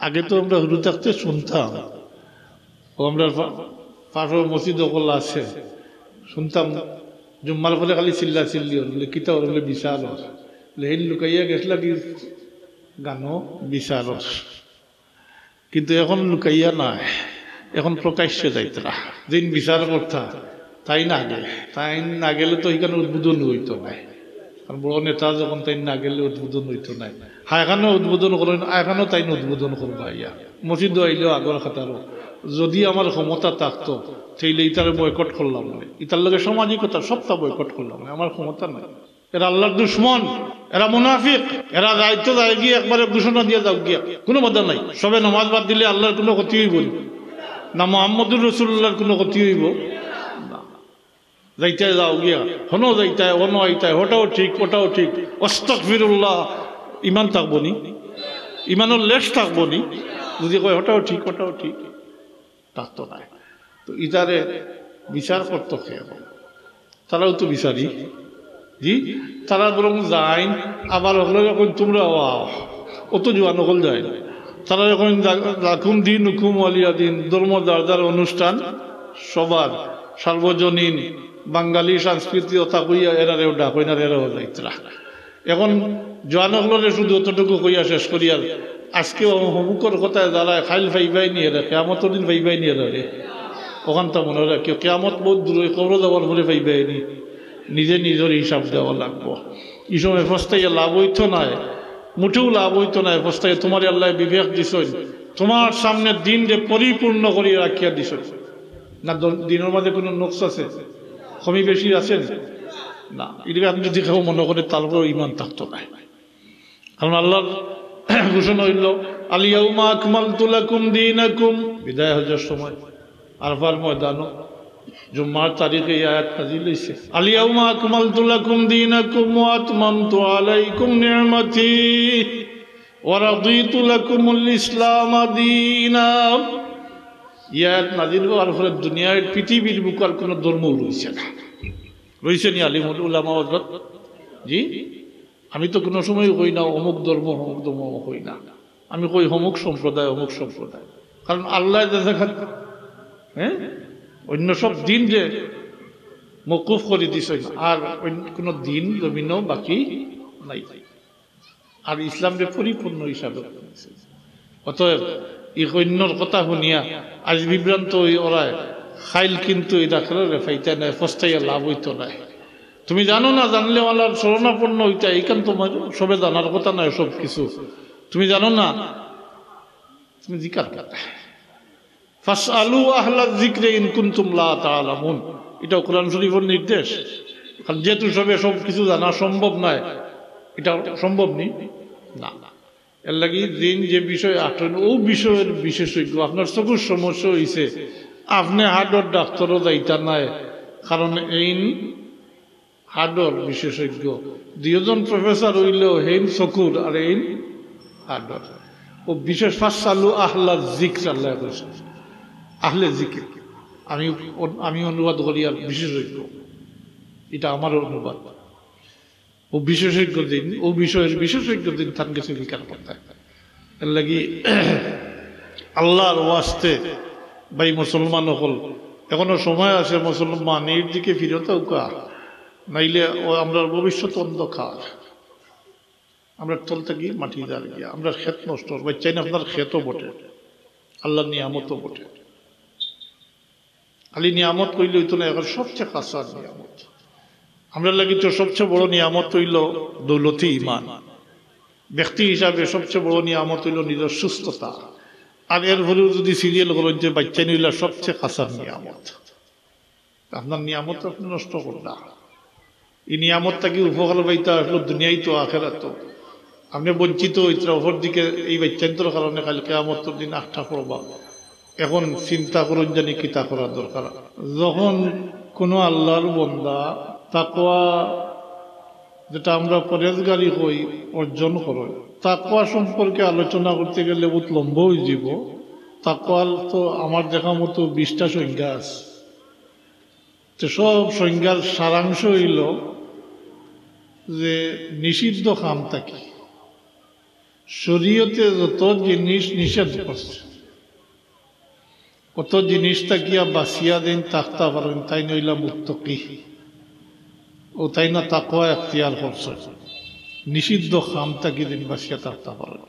আগে তো আমরা হুরু থাকতে শুনতাম, ও আমরা পাশের মসজিদ ওগুলো আছে, শুনতাম জুম্মার পরে খালি চিল্লা চিল্লি হলে কিতা হলে বিশাল বলে এই লুকাইয়া গেছিল কি গানও বিশাল। কিন্তু এখন লুকাইয়া নাই, এখন প্রকাশ্যে যাইতরা দিন বিচার করতা তাই না গেলে তো এখানে উদ্বোধন হইতো নাই। কারণ বড় নেতা যখন তাই না গেলে উদ্বোধন হইতো নাই। এখানে উদ্বোধন করেন, এখানেও তাই উদ্বোধন করবা ইয়া মসজিদ আইলেও আগর খাতারও যদি আমার ক্ষমতা থাকতো সেইলে ইতারে বয়কট করলাম না, ইতার লগে সামাজিকতা সবটা বয়কট করলাম না, আমার ক্ষমতা নাই। এরা আল্লাহর দুশ্মন, এরা মুনাফিক, এরা দায়িত্ব যায় গিয়ে একবারে ঘোষণা দিয়ে যাও গিয়া কোনো বাধা নাই। সবে নামাজ বাদ দিলে আল্লাহর কোনো ক্ষতি হইব না, মুহাম্মদুর রাসূলুল্লাহর কোনো ক্ষতি হইব না। যাইতে যাও গিয়া হনো যাইতে অনো আইতায়, ওটাও ঠিক ওটাও ঠিক, আস্তাগফিরুল্লাহ, ইমান থাকবো নি, ইমানের লেশ থাকবো নি যদি কয় ওটাও ঠিক ওটাও ঠিক, থাকতো নাই। তো ইতারে বিচার করতো খেয়ে, তারাও তো বিচারি জি, তারা বরং যায় আবার হলো যখন তোমরা অত জোয়ান হল যায় না, তারা যখন রাখুন দিন হুকুম আলিয়া দিন, ধর্ম যার অনুষ্ঠান সবার সার্বজনীন বাঙালি সংস্কৃতি অথা কইয়া এরারেও ডাক হইনার এরাও যাইতরা। এখন জোয়ান হলরে শুধু অতটুকু কইয়া শেষ করিয়ার আজকে হমুকর কথায় যারা খাইল ফাইবাই নিয়ে রে, কেয়ামত দিন ফাইবাই নিয়ে রে, ওখান তো মনে হয় কেউ কেয়ামত বহুত দূরে কবর যাওয়ার পরে ফাইবাই নি, নিজে নিজের হিসাব দেওয়া লাগবো। এই সময় ফস্তাইয়া লাভ হইতো না, মুঠেও লাভ হইতো না। ফস্তাইয়া তোমার আল্লাহ বিবেক দিছ, তোমার সামনে দিন যে পরিপূর্ণ করিয়া রাখিয়া দিছ না, দিনের মাঝে কোনো নোকস আছে, কমি বেশি আছে না, এটাকে আপনি যদি কেউ মনে করে তারপর ইমান থাকতো না। কারণ আল্লাহর ঘোষণা হইল আল-ইয়াউমা আকমালতু লাকুম দীনাকুম, বিদায় হজের সময় আরফার ময়দানও জুম্মার তারিখে এই আয়াত নাযিল হইছে, আল-ইয়াউমা আকমালতু লাকুম দীনাকুম ওয়া আতমামতু আলাইকুম নি'মাতি ওয়া রাদিতু লাকুমুল ইসলাম দীনা। এই আয়াত নাযিল হওয়ার পরে দুনিয়ার পৃথিবীর বুকে আর কোনো ধর্ম রইছে না, রইছে নি আলিমুল উলামা হযরত জি। আমি তো কোনো সময় কই না অমুক ধর্ম কই না, আমি কই অমুক সম্প্রদায় অমুক সম্প্রদায়। কারণ আল্লাহ হ্যাঁ অন্য সব দিন যে মকুফ করে দিছে, আর কোনো দিন জমিনও বাকি নাই, আর ইসলামকে পরিপূর্ণ হিসাবে। অতএব এই অন্যর কথা শুনিয়া আজ বিভ্রান্ত ওরা খাইল, কিন্তু এটা খেলে রেফাইতে নাই, ফস্তাইয়া লাভ হইতো নাই। তুমি জানো না, জানলে আল্লাহর শরণাপন্ন হইতা, এইখান তোমার সবে জানার কথা নয় সব কিছু। তুমি জানো না, তুমি জিকার করতে ফাসআলু আহলা যিকরি ইন কুনতুম লা তাআলামুন, এটা কোরআন শরীফের নির্দেশ। কারণ যেহেতু সবে সব কিছু জানা সম্ভব নয়, এটা সম্ভব নেই না, এর লাগি দিন যে বিষয় আটন ও বিষয়ের বিশেষজ্ঞ। আপনার চকুর সমস্যা হয়েছে, আপনি হার্টর ডাক্তারও যাইতা নাই, কারণ এই হার্টর বিশেষজ্ঞ দুজন প্রফেসর হইলেও হেইন চকুর আর এই হার্টর ও বিশেষ। ফাসআলু আহলা যিকর, আল্লাহ কইছে আহলে যিকির, আমি অনুবাদ করি আর বিশেষজ্ঞ, এটা আমার অনুবাদ। ও বিশেষজ্ঞ দিন, ও বিষয়ের বিশেষজ্ঞ দিন তার কাছে বিকার করতে। এর লাগি আল্লাহর ওয়াস্তে ভাই মুসলমান হল, এখনো সময় আছে মুসলমানের দিকে ফিরতে উকা, নাইলে আমরা ভবিষ্যৎ অন্ধকার। আমরা চলতে গিয়ে মাটি দাঁড় গিয়া আমরা ক্ষেত নষ্ট করবো, চাই না আপনার ক্ষেতও বটে, আল্লাহর নিয়ামতও বটে। খালি নিয়ামত কইলে হইতো না, এখন সবচেয়ে কাঁচা নিয়ামত আমরা লাগি তো সবচেয়ে বড় নিয়ামত হইল দৌলতি ইমান। ব্যক্তি হিসাবে সবচেয়ে বড় নিয়ামত হইল নিজের সুস্থতা, আর এর ভরেও যদি সিরিয়াল করেন যে বাচ্চা নিলা সবচেয়ে কাঁচার নিয়ামত। আপনার নিয়ামত আপনি নষ্ট করলা, এই নিয়ামতটাকে উপকার পাইতে আসলো দুনিয়ায় তো আখেরাত। আপনি বঞ্চিত হইতে অপর দিকে এই বাচ্চান্তর কারণে কাল কিয়ামতের দিন আটটা করবা। এখন চিন্তা করুন জানি কিতা করা দরকার। যখন কোনো আল্লাহর বান্দা তাকওয়া, যেটা আমরা পরেজগারি হই, অর্জন করো, তাকওয়া সম্পর্কে আলোচনা করতে গেলে বহুত লম্বা হয়ে যাব। তাকওয়ার তো আমার দেখা মতো 20টা সংজ্ঞা আছে, তো সব সংজ্ঞার সারাংশ হইল যে নিষিদ্ধ কাম থাকি শরীয়তে যত জিনিস নিষেধ করছে কত জিনিসটা গিয়া বাঁচিয়া দিন থাকতে পারেন তাই নইলা মুত্তাকি ও তাই না তাকওয়া এখতিয়ার করছে নিষিদ্ধ খামটা কি দিন বাঁচিয়া থাকতে পারেন।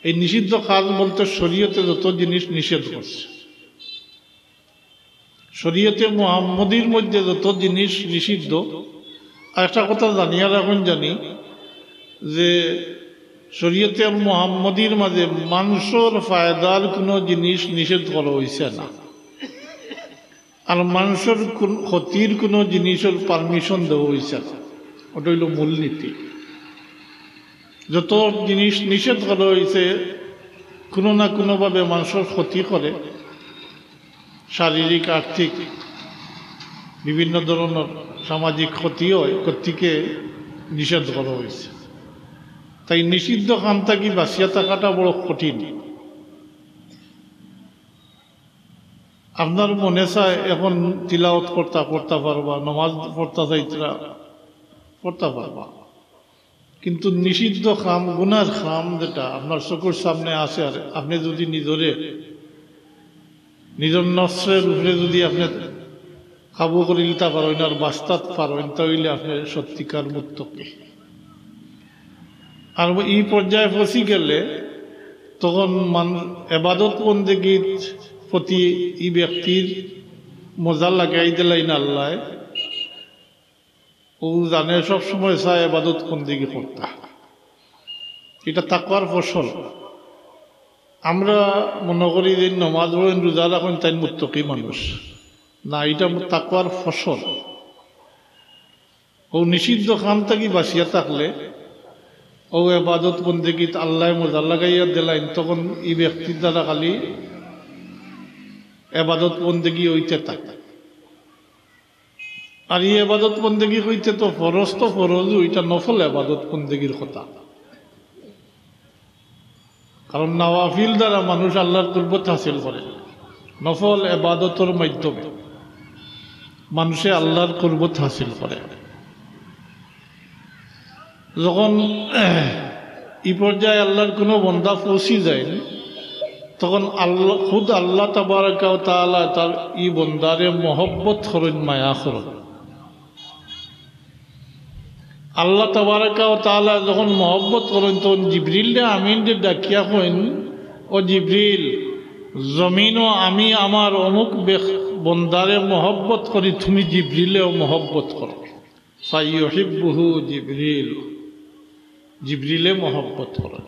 এই নিষিদ্ধ কাজ বলতে শরীয়তে যত জিনিস নিষেধ করছে, শরীয়তে মুহাম্মদীর মধ্যে যত জিনিস নিষিদ্ধ। আর একটা কথা জানিয়া রাখুন জানি যে শরীয়তে মুহাম্মদীর মাঝে মানুষের ফায়দার কোনো জিনিস নিষেধ করা হয়েছে না, আর মানুষের ক্ষতির কোনো জিনিসের পারমিশন দেওয়া হয়েছে না। ওটা হইল মূলনীতি। যত জিনিস নিষেধ করা হয়েছে কোনো না কোনোভাবে মানুষের ক্ষতি করে, শারীরিক আর্থিক বিভিন্ন ধরনের সামাজিক ক্ষতি হয়, কর্তৃকে নিষেধ করা হয়েছে। তাই নিষিদ্ধ কাম থাকি বাঁচিয়া থাকাটা বড় কঠিন। আপনার মনে চায় এখন তিলাওয়াত করতে পারবা, নমাজ পড়তে চাইতরা পড়তে পারবা, কিন্তু নিষিদ্ধ খাম গুনার খাম যেটা আপনার চোখের সামনে আছে, আর আপনি যদি নিজের নফসের উপরে যদি আপনি কাবু করে নিতে পারেন আর বাস্তাত পারেন, তাহলে আপনি সত্যিকার মুত্তাকি। আর এই পর্যায়ে পৌঁছে গেলে তখন এবাদত বন্দেগীর প্রতি এই ব্যক্তির মজা লাগাই দিলেন আল্লাহ। ও জানে সবসময় চায় এবাদত বন্দেগী করতে, এটা তাকওয়ার ফসল। আমরা মনে করি যে নমাজ পড়েন রোজা রাখেন তাই মুত্তাকি মানুষ না, এটা তাকওয়ার ফসল। ও নিষিদ্ধ কাম থাকি বাঁচিয়া থাকলে ও এবাদত বন্দেগীত আল্লাহ মজা লাগাইয়া দিলেন, তখন এই ব্যক্তির দ্বারা খালি এবাদত বন্দেগী হইতে থাকে। আর এই এবাদত বন্দেগী হইতে তো ফরজ ওইটা নফল এবাদত বন্দেগীর কথা। কারণ নওয়াফিল দ্বারা মানুষ আল্লাহর কুরবত হাসিল করে, নফল এবাদতের মাধ্যমে মানুষে আল্লাহর কুরবত হাসিল করে। যখন এই পর্যায়ে আল্লাহর কোনো বন্দা পৌঁছি যায় তখন খুদ আল্লাহ তাবারাকা ওয়া তাআলা তার এই বন্দারে মহব্বত করেন, মায়া করেন। আল্লাহ তাবারাকা ওয়া তাআলা যখন মহব্বত করেন তখন জিবরিলে আমিন ডাকিয়া কইন, ও জিবরিল, জমিনও আমি আমার অমুক বন্দারে মহব্বত করি, তুমি জিবরিলেও মহব্বত করো। ফায়ুহিব্বুহু জিবরিল, জিবরিলে মহব্বত করেন।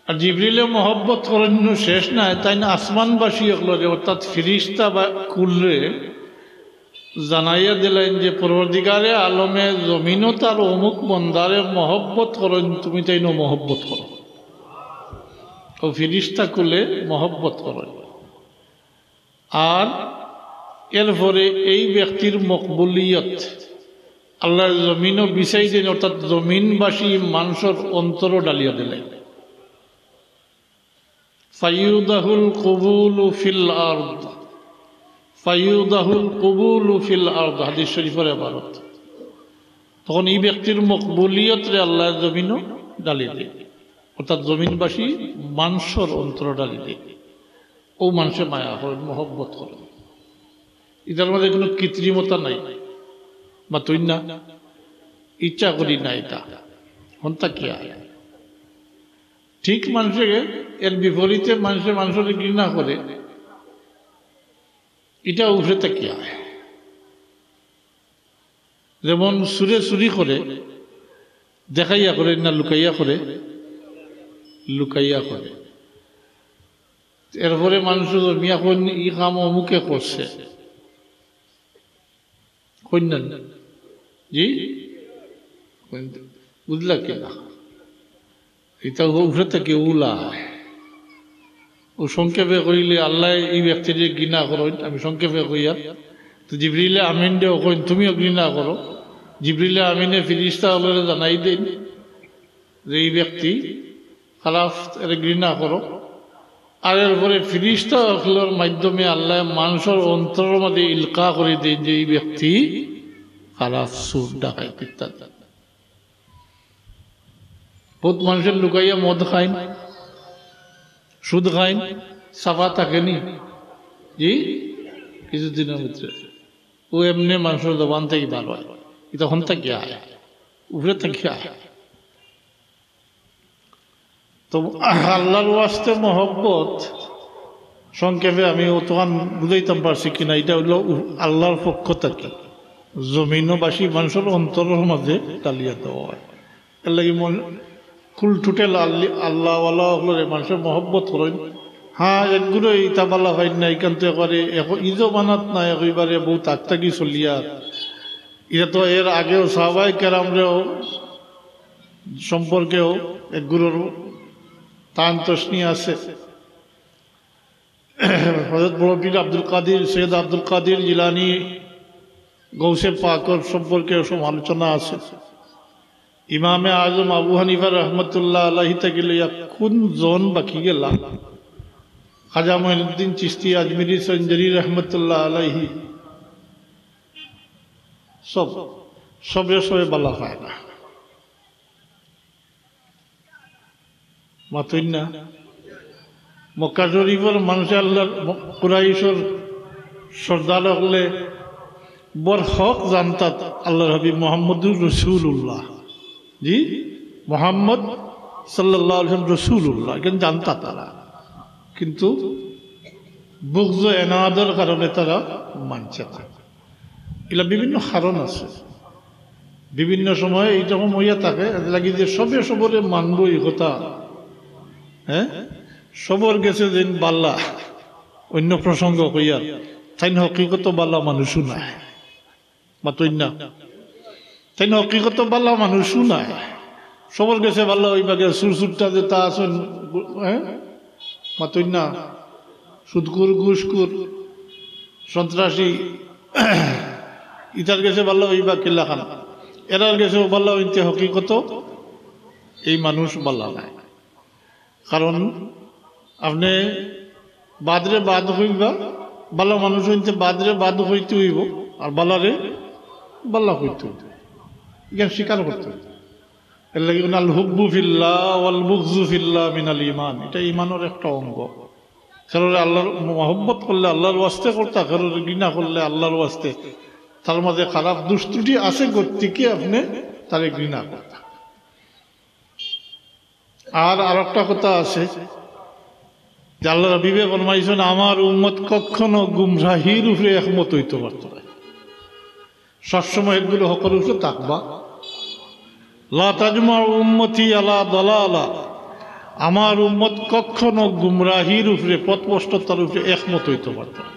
আর জিবরিলে মহব্বত করেন শেষ নাই, তাই না আসমানবাসী এগুলোরে অর্থাৎ ফিরিস্তা বা কুলরে জানাইয়া দিলেন যে পরবর্তীকালে আলমে জমিনও তার অমুক বন্দারে মহব্বত করেন, তুমি তাই না মহব্বত করো। ও ফিরিস্তা কুলে মহব্বত করেন। আর এরপরে এই ব্যক্তির মকবুলিয়ত আল্লাহর জমিনও বিছাই দেন, অর্থাৎ জমিনবাসী মানুষের অন্তরও ডালিয়া দিলেন। ফায়ুদাহুল কবুলু ফিল আরদ, ফায়ুদাহুল কবুলু ফিল আরদ, হাদিস শরীফের ইবারত। তখন এই ব্যক্তির মকবুলিয়তরে আল্লাহ জমিনও ডালি দেয়, অর্থাৎ জমিনবাসী মানুষের অন্তর ডালি দেয়। ও মানুষে মায়া করেন, মহব্বত করেন। এটার মধ্যে কোনো কৃত্রিমতা নাই বা তুই না ইচ্ছা করি না, এটা হন্তা কি আয়। ঠিক মানুষকে এর বিপরীতে মানুষের ঘৃণা করে, এটা উঠে কি আয়। যেমন সুরে চুরি করে দেখাইয়া করে না লুকাইয়া করে, লুকাইয়া করে। এরপরে মানুষ জমিয়া কোন ই কাম অমুকে করছে, কন্যান জি বুঝলা কিনা, এটা উঠে থাকে উলা। ও সংক্ষেপে কইলে আল্লাহ এই ব্যক্তির ঘৃণা করো, আমি সংক্ষেপে কইয়া তো জিবরিলে আমিন দেও কইন তুমিও ঘৃণা করো। জিবরিলে আমিনে ফিরিস্তা হলে জানাই দেন যে এই ব্যক্তি খারাপ, এর ঘৃণা করো। আর এরপরে ফিরিস্তা হলের মাধ্যমে আল্লাহ মানুষের অন্তরের মধ্যে ইলকা করে দেন যে এই ব্যক্তি খারাপ সুর ডাকাইত ইত্যাদি। বহুত মানুষের লুকাইয়া মদ খাইন, সুদ খাইন, সাফা থাকেনি জি কিছুদিনের ভিতরে ও এমনি মানুষের জবান থেকে ভালো হয়, তখন থেকে আয় উপরে থেকে আয়। তো আল্লাহর ওয়াস্তে মহব্বত সংক্ষেপে আমি অতখান বুঝাইতাম পারছি কিনা, এটা হইল আল্লাহর পক্ষ থেকে জমিনবাসী মানুষের অন্তরের মাঝে ডালিয়া দেওয়া হয়। এর লাগে ফুল ঠুটেল আল্লাহওয়ালা মানুষের মহব্বত করেন। হ্যাঁ একগুলো ইতা বালা হয় না, এখান থেকে করে ইজো বানাত না একেবারে বহু তাকতাকি চলিয়া। এটা তো এর আগেও সাহাবায়ে কেরামরেও সম্পর্কেও একগুলোর তান তসনি আছে। হযরত বড় পীর আব্দুল কাদের, সৈয়দ আব্দুল কাদের জিলানী, গৌসে পাকর সম্পর্কে সব আলোচনা আছে। ইমামে আজম আবু হানিফা রহমতুল্লাহ আলাইহি থেকে লইয়া কোন জন বাকি গেলা, খাজা মঈনুদ্দিন চিশতি আজমিরি সঞ্জরি রহমতুল্লাহ আলাইহি, সবে বালা হয় না মাতুই না। মক্কা শরীফের মানুষ আল্লাহর কুরাইশর সর্দার হলে বর হক জানতাত আল্লাহর হাবিব মোহাম্মদুর রসুল্লাহ, জি মোহাম্মদ সাল্লাল্লাহু আলাইহি ওয়াসাল্লাম রসুল্লাহ কিন্তু জানতা তারা, কিন্তু বুগজ এনাদের কারণে তারা মানছে না। এগুলা বিভিন্ন কারণ আছে, বিভিন্ন সময়ে এইরকম হইয়া থাকে লাগি যে সবে সবরে মানব এই কথা। হ্যাঁ সবর গেছে যেন বাল্লা, অন্য প্রসঙ্গ কইয়া তাই হকিকত বাল্লা মানুষও নাই মাতই না, তাই হকিকত বাল্লা মানুষও নাই। সবর গেছে বাল্লা ওই বাগে সুরসুরটা যে তা আছেন, হ্যাঁ মাতই না, সুদকুর ঘুষকুর সন্ত্রাসী ইটার গেছে বাল্লা ওই বা কিল্লা খানা, এরার গেছে বাল্লা ওইতে হকিকত এই মানুষ বাল্লা নাই। কারণ আপনি বাদরে বাদ হইবা, বালা মানুষ হইতে বাদরে বাদ হইতে হইব, আর বালারে বাল্লা হইতে হইব, এখানে স্বীকার করতে হইব। এর লাগে আল হুব্বু ফিল্লাহ ওয়াল বুগযু ফিল্লাহ মিনাল ঈমান, এটা ঈমানের একটা অঙ্গ। কারোর আল্লাহর মহব্বত করলে আল্লাহর ওয়াস্তে করতা, কারোর ঘৃণা করলে আল্লাহর ওয়াস্তে। তার মাঝে খারাপ দুষ্টুটি আছে গতিকে আপনি তারে ঘৃণা করতা। আর একটা কথা আছে যে আল্লাহ হাবিবে ফরমাইছেন আমার উম্মত কখনো গুমরাহির উপরে একমত হইতে পারত না। সবসময় এগুলো হকর উপরে তাকবা, লা তাজমা উম্মতি আলা দালালা, আমার উম্মত কখনো গুমরাহির উপরে পথভ্রষ্টতার উপরে একমত হইতে পারত না।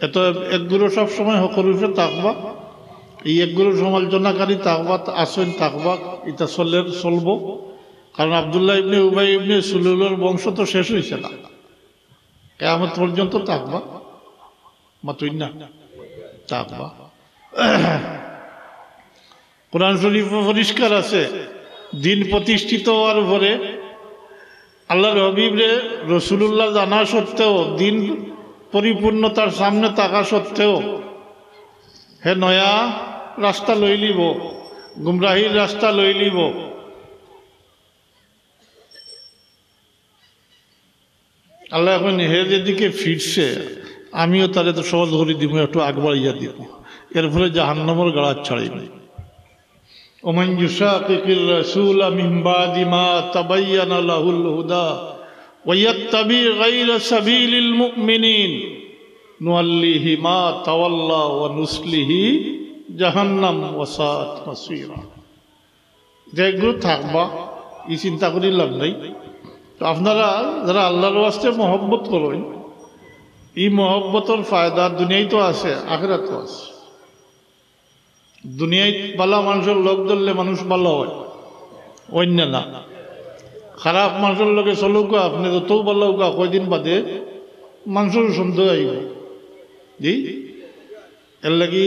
এত একগুলো সবসময় হকর উপরে তাকবা, এই একগুলো সমালোচনাকারী তাকবা আসেন তাকবা, এটা চলবো। কারণ আব্দুল্লাহ ইবনে উবাই ইবনে সুলুলের বংশ তো শেষ হয়েছে না, কিয়ামত পর্যন্ত তাকবা মাতুই না তাকবা। কোরআন শরীফে পরিষ্কার আছে, দিন প্রতিষ্ঠিত হওয়ার পরে আল্লাহর হাবিবরে রাসূলুল্লাহ জানা সত্ত্বেও, দিন পরিপূর্ণতার সামনে থাকা সত্ত্বেও হে নয়া রাস্তা লই লিব, গুমরাহির রাস্তা লই লিব। আল্লাহ এখন হে যেদিকে ফিরছে আমিও তারে তো সহজ করে দিব, একটু আগবাড়িয়া দিব, এর ফলে জাহান্নামের গাড়া ছাড়িব। ওমান ইউশাকিকির রাসূল মিন বাদি মা তাবায়্যানা লাহুল হুদা ওয়া ইয়াত্তাবি গায়রা সাবিলিল মুমিনিন নুআল্লিহি মা তাওয়াল্লা ওয়া নুসলিহি জাহান্নাম ওয়া সাআত মাসীরা। যেগুলো থাকবা এই চিন্তা করি লাভ নাই। তো আপনারা যারা আল্লাহর ওয়াস্তে মহব্বত করেন, এই মহব্বতের ফায়দা দুনিয়ায় তো আছে, আখিরাত তো আছে। দুনিয়ায় ভালো মানুষের লোক ধরলে মানুষ ভালো হয়, অন্য না। খারাপ মানুষের লোকে চলুকা আপনি যতও ভালো হোকা, কয়দিন বাদে মানুষের সন্দেহ আইব। জি এর লাগি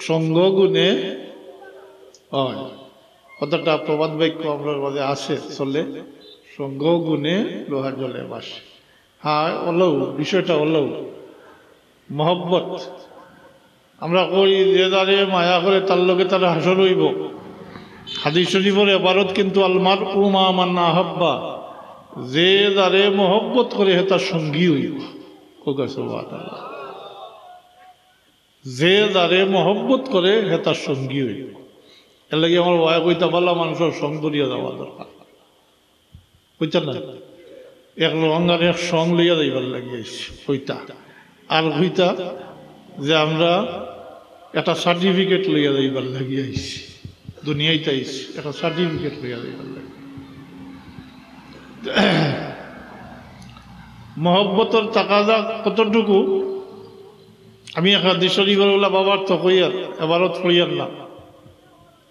সঙ্গ গুণে হয়, কতটা প্রবাদ বাক্য আপনার মাঝে আছে চলে, সঙ্গ গুণে লোহার জলে বাসে। হ্যাঁ অলৌ বিষয়টা অলৌ মহব্বত আমরা কই যে যারে মায়া করে তার লগে তার হাসর হইব। হাদিস শরীফের এবারত কিন্তু আলমার উমা মান্না আহাব্বা, যে যারে মহব্বত করে হে তার সঙ্গী হইব। যে যারে মহব্বত করে হে তার সঙ্গী হইব। এর লাগে আমার ওয়া কইতা পারলা মানুষের সঙ্গ ধরিয়া যাওয়া দরকার, কইতা না এক রঙার এক সং লইয়া যাইবার লাগিয়েছি কইতা। আর কইতা যে আমরা একটা সার্টিফিকেট লইয়া যাইবার লাগিয়েছি, দুনিয়াইতে আইছি একটা সার্টিফিকেট লইয়া যাইবার লাগে। মহব্বতের তাকাদা কতটুকু আমি এক হাদিস শরীফের বাবার তো কইয়ার এবারত কইয়ার না।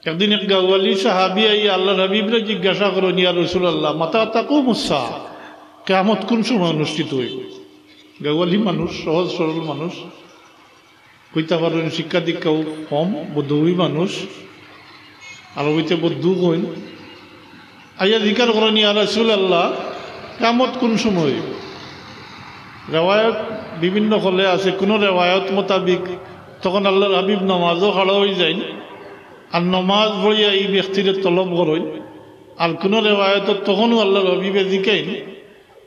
একদিন এক গাওয়ালি সাহাবী আইয়া আল্লাহর হাবিবরে জিজ্ঞাসা করেন, ইয়া রাসূলুল্লাহ মাতা তাকুমুস সাআহ, কিয়ামত কোন সময় অনুষ্ঠিত হইবে? গাওয়ালি মানুষ, সহজ সরল মানুষ, কইতে পারেন শিক্ষা দীক্ষাও কম, বদৌই মানুষ, আরবিতে বদ্দু কইন। আইয়া জিজ্ঞাসা করেন, ইয়া রাসূলুল্লাহ কিয়ামত কোন সময় হইবে? রেওয়ায়ত বিভিন্ন হলে আছে, কোনো রেওয়ায়ত মোতাবিক তখন আল্লাহর হাবিব নামাজও খাড়া হয়ে যায় আর নমাজ পড়িয়া এই ব্যক্তির তলব করেন। আর কোনো রেওয়ায়ত তখনও আল্লাহর হাবিবে জিকাইন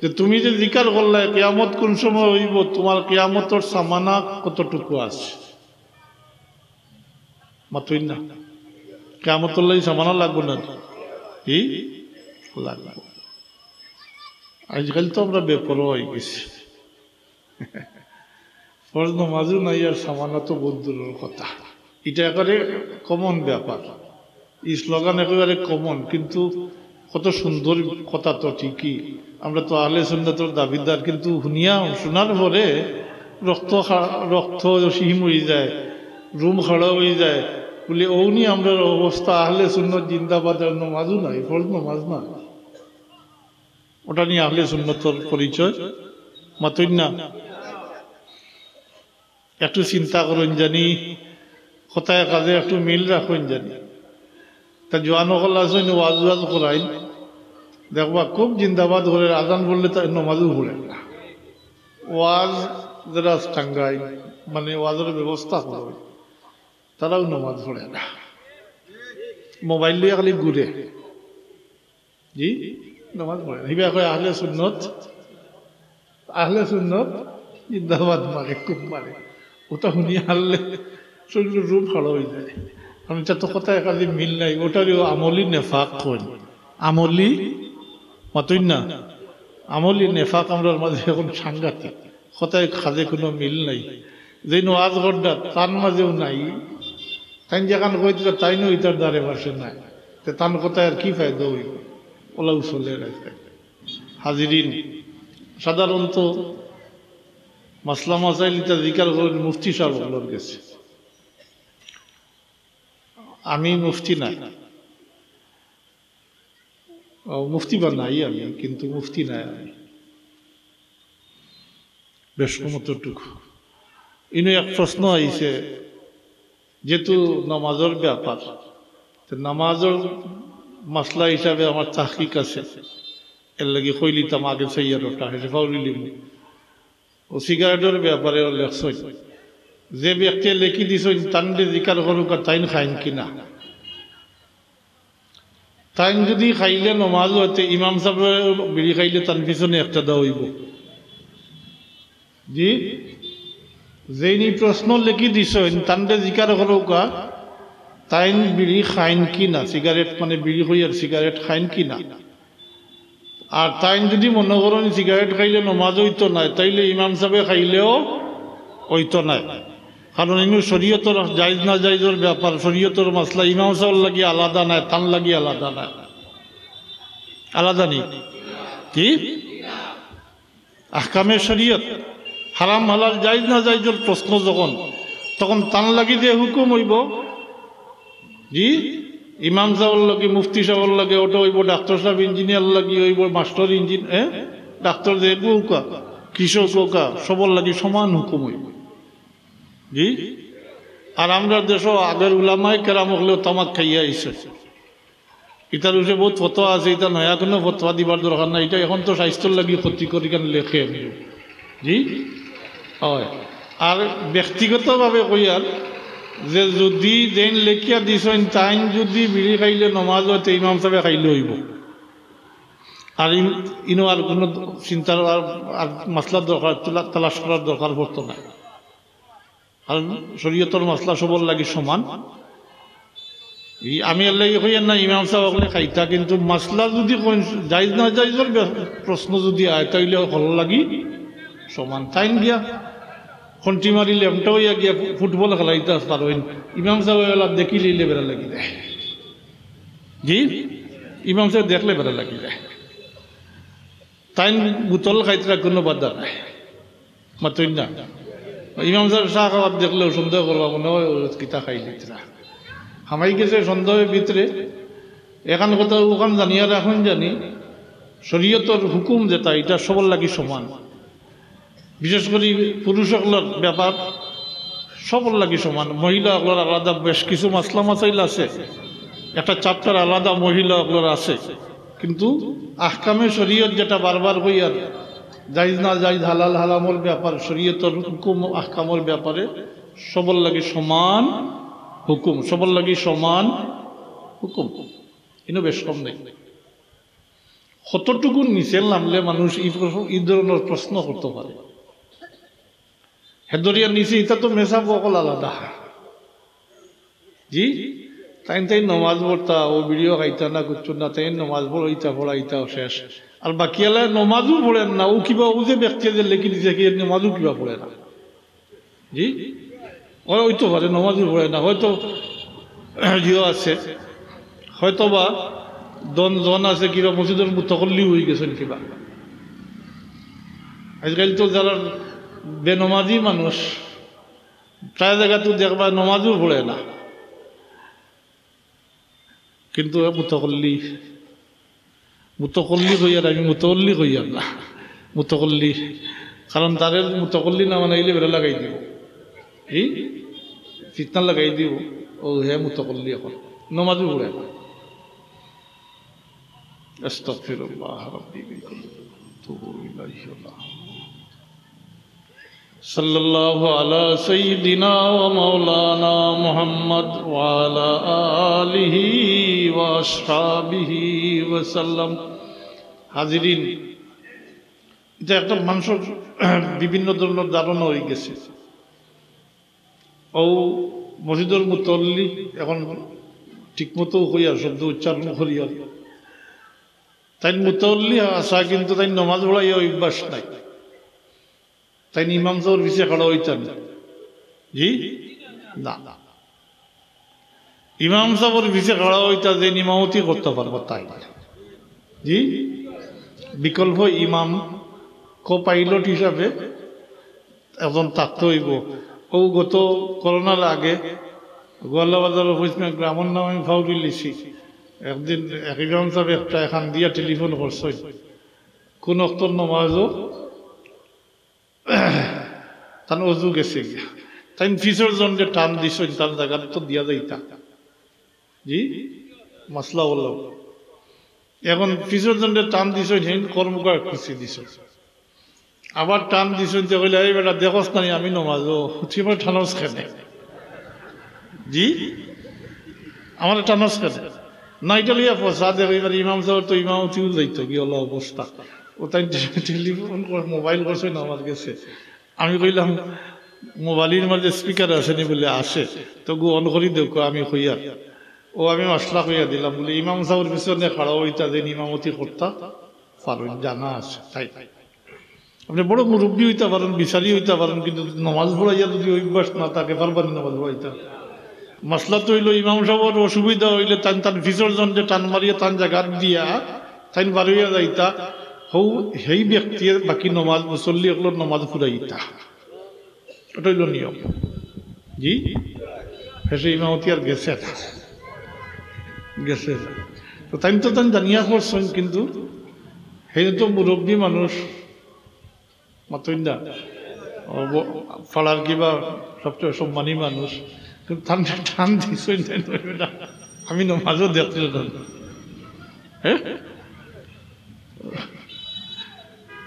যে তুমি যে জিকার করলে কিয়ামত কোন সময় হইব, তোমার কিয়ামতের সামানা কতটুকু আছে? মাতুই না কিয়ামতের লাগি সামানা লাগবো না কি লাগবে? আজকাল তো আমরা বেপরোয়া হয়ে গেছি, ফরজ নামাজও নাই আর সামানা তো বহুত দূরের কথা। এটা একেবারে কমন ব্যাপার, এই স্লোগান একেবারে কমন, কিন্তু কত সুন্দর কথা তো ঠিকই। আমরা তো আহলে সুন্নাতের দাবিদার, কিন্তু শোনার পরে রক্ত সিহিম হয়ে যায়, রুম খাড়া হয়ে যায় বলে ওনি আমরা অবস্থা। আহলে সুন্নত জিন্দাবাদ, নামাজও নাই, ফরজ নামাজ না, ওটা নিয়ে আহলে সুন্নতর পরিচয় মাতুই না। একটু চিন্তা করেন জানি, কথায় কাজে একটু মিল রাখেন জানি। তা জোয়ান হল আসেন ওয়াজ ওয়াজ করাইন, দেখবা খুব জিন্দাবাদ করে আজান বললে তার নমাজও পড়ে না। ওয়াজ যারা টাঙ্গাই মানে ওয়াজের ব্যবস্থা করে তারাও নমাজ পড়ে না, মোবাইল দিয়ে খালি ঘুরে, জি নমাজ পড়ে না। হিবা কয় আহলে সুন্নত, আহলে সুন্নত জিন্দাবাদ মারে, খুব মারে। ওটা শুনিয়ে হারলে শরীরের রূপ খাড়া হয়ে যায়। কারণ এটা তো কথায় কাজে মিল নাই, ওটারও আমলি নেফাক করেন, আমলি মাতুই না, আমলি নেফাক আমরার মাঝে এখন সাংঘাতিক, কথায় কাজে কোনো মিল নাই। যে ওয়াজ গড্ডা তার মাঝেও নাই, তাই যেখান কইতে তাই নো ইতার দ্বারে বাসে নাই, তার কথায় আর কি ফায়দা হইব? ওলাও চলে রাখে। হাজিরিন, সাধারণত মাসলা মাসাইল ইটা জিকার করেন মুফতি সাহেব গেছে, আমি মুফতি নাই, মুফতি বা নাই আমি, কিন্তু মুফতি নাই আমি, বেশ কমতটুকু। ইনো এক প্রশ্ন আইছে, যেহেতু নামাজের ব্যাপার, নামাজের মাসলা হিসাবে আমার তাহকিক আছে, এর লাগে কইলিতাম আগে সাইয়ারটা হেসে ফাউলিলিম। ও সিগারেটের ব্যাপারে লেখছেন, যে ব্যক্তি লেখি দিছেন তান্ডে জিকার করুক তাইন খাইন কিনা। তাইন যদি খাইলে নমাজ হইতে ইমাম সাহেবের বিড়ি খাইলে তার পিছনে একটা দেওয়া হইব। জি যেই প্রশ্ন লেখি দিছেন তান্ডে জিকার করুক তাইন বিড়ি খাইন কিনা, সিগারেট মানে বিড়ি হই আর সিগারেট খাইন কিনা। আর তাইন যদি মনে করেন সিগারেট খাইলে নমাজ হইতো নাই, তাইলে ইমাম সাহেব খাইলেও হইতো নাই। কারণ এমনি শরীয়তর জায়েজ না জায়েজের ব্যাপার, শরীয়তর মাসলা ইমাম সাহেব লাগি আলাদা নাই, তান লাগি আলাদা নাই, আলাদা নেই কি আহকামে শরীয়ত। হারাম হালাল জায়েজ না জায়েজের প্রশ্ন যখন, তখন তান লাগি যে হুকুম হইব, জি ইমাম সাহেবের লাগে মুফতি সাহেবের লাগে ওটা হইব, ডাক্তার সাহেব ইঞ্জিনিয়ার লাগি হইব, মাস্টার ডাক্তার যে কৌকা কৃষক কৌকা সবর লাগি সমান হুকুম হইব, জি। আর আমরা দেশ আগের উলামায়ে কেরাম হলেও তামাক খাইয়া আইছে, এটার উঠে বহুত ফতোয়া আছে, এটা নয়া কোনো ফতোয়া দিবার দরকার নাই, এটা এখন তো স্বাস্থ্যর লাগি ক্ষতি করি কেন লেখে আমি, জি হয়। আর ব্যক্তিগতভাবে কইয়ার যে যদি যেন লেখিয়া দিছেন তাইন যদি বিড়ি খাইলে নমাজ হইতে ইমাম সাহেব খাইলে হইব আর ইনো আর কোনো চিন্তার আর মাসলার দরকার তালাশ করার দরকার পড়তো না কারণ শরীয়তের মাসলা সবর লাগি সমান আমি আল্লাহ কইয়া না ইমাম সাহেব খাইতা কিন্তু মাসলা যদি যাইজ না যাইজর প্রশ্ন যদি আয় তাইলে হল লাগি সমান তাইন গিয়া খন্টি মারি লেমটা হইয়া গিয়া ফুটবল খেলাইতে পারবেন ইমাম সাহেব দেখি লিলে বেড়া লাগি যায় জি ইমাম সাহেব দেখলে বেড়া লাগি যায় তাই বোতল খাইতে কোনো বাধা নাই মাতই না ইমাম সাহেব চাহ খাবার দেখলেও সন্দেহ করবা মনে হয় কিতা খাই লিতরা হামাই গেছে সন্দেহের ভিতরে এখান কথা ওখান জানি আর এখন জানি শরীয়তের হুকুম যেটা এটা সবার লাগি সমান বিশেষ করে পুরুষসকলের ব্যাপার সবার লাগি সমান মহিলাসকলের আলাদা বেশ কিছু মাসলা মাসাইল আছে একটা চ্যাপ্টার আলাদা মহিলাসকলের আছে কিন্তু আহকামে শরীয়ত যেটা বারবার হইয়ার জাইজ না জাইজ হালাল হালামর ব্যাপার শরীয়তের হুকুম আহকামর ব্যাপারে সবার লাগি সমান হুকুম সবার লাগি সমান হুকুম ইনো বেশ কম নেই কতটুকু নিচে নামলে মানুষ এই ধরনের প্রশ্ন করতে পারে হেদরিয়া নিচে এটা তো মেসা বকল আলাদা জি তাই নমাজ পড়তা ও ভিডিও খাইতা না করছো না তাই নমাজ পড়াইতা শেষ আর বাকি এলা নমাজও পড়েন না ও কিবা ও যে ব্যক্তি যে লেখি দিছে কি নমাজও কিবা পড়ে না জি ওই তো পারে নমাজও পড়ে না হয়তো জিও আছে হয়তো বা জন আছে কিবা মসজিদের মুতকল্লি হয়ে গেছেন কিবা আজকাল তো যারা বেনমাজি মানুষ প্রায় জায়গাতেও দেখবা নমাজও পড়ে না কিন্তু মুতকল্লি হইয়ার আমি মুতল্লি হইয়ার না মুতকল্লি কারণ তাদের মুতকল্লি না মানাইলে বেড়া লাগাই দিব এই ফিতনা লাগাই দিব ও হে মুতকল্লি এখন নমাজও পড়ে না আস্তাগফিরুল্লাহ রাব্বি তুবু ইলাইহি সাল্লাল্লাহু আলা সাইয়্যিদিনা ওয়া মাওলানা মুহাম্মদ ওয়া আলা আলিহি ওয়া আসহাবিহি ওয়া সাল্লাম হাজিরিন এটা একটা মানুষের বিভিন্ন ধরনের ধারণা হয়ে গেছে ও মসজিদের মুতল্লি এখন ঠিকমতো হইয়া শব্দ উচ্চারণ করিয়া তাই মুতল্লি আসা কিন্তু তাই নমাজ পড়াইয়া অভ্যাস নাই তাই ইমাম সাহেবের পিছিয়ে খাড়া হইতেন জি না ইমাম সাহেবের পিছিয়ে খাড়া হইতা যে ইমামতি করতে পারবো তাই জি বিকল্প ইমাম কো পাইলট হিসাবে এখন থাকতে হইব ও গত করোনার আগে গোয়াল্লা বাজার অফিস গ্রামের নাম আমি ফাউরি লিছি একদিন এক ইমাম সাহেব একটা এখান দিয়া টেলিফোন করছেন কোন অক্তর নমাজও তান অজু গেছে তাই ফিসের জন্য টান দিছেন তার জায়গা তো দিয়া যাইতা জি মাসলা বলল এখন ফিসের জন্য টান দিছেন হেন কর্মকার খুশি দিছ আবার টান দিছেন যে কইলে এই বেটা দেখস না আমি নমাজও হুচিবার টানস খেলে জি আমার টানস খেলে না এটা লইয়া পয়সা দেখ এবার ইমাম সাহেব তো ইমামতিও যাইতো কি হলো অবস্থা ও তাই টেলিফোন মোবাইল করছে না আমার কাছে আমি কইলাম মোবাইলের মধ্যে স্পিকার আসেনি বলে আসে তো গু অন করি দেখ আমি হইয়া ও আমি মশলা হইয়া দিলাম বলে ইমাম সাহেবের পিছনে খাড়া হইতা যে ইমামতি করতা পারেন জানা আছে তাই আপনি বড় মুরব্বী হইতে পারেন বিচারি হইতে পারেন কিন্তু নমাজ পড়াইয়া যদি অভ্যাস না থাকে পারবেন নমাজ পড়াইতা মশলা তো হইলো ইমাম সাহেবের অসুবিধা হইলে তান বিসর্জন যে টান মারিয়া টান জায়গা দিয়া তাই বাড়িয়া যাইতা হৌ সেই ব্যক্তির বাকি নমাজ মুসল্লি এগুলোর নমাজ ফুরাইতা ওটা হইল নিয়ম জি হেসে ইমামতি আর গেছে গেছে তো তাই তো তাই জানিয়া করছেন কিন্তু সেই তো মুরব্বী মানুষ মাতই না পাড়ার কিবা সবচেয়ে সম্মানী মানুষ কিন্তু টান দিছেন আমি নমাজও দেখতে হ্যাঁ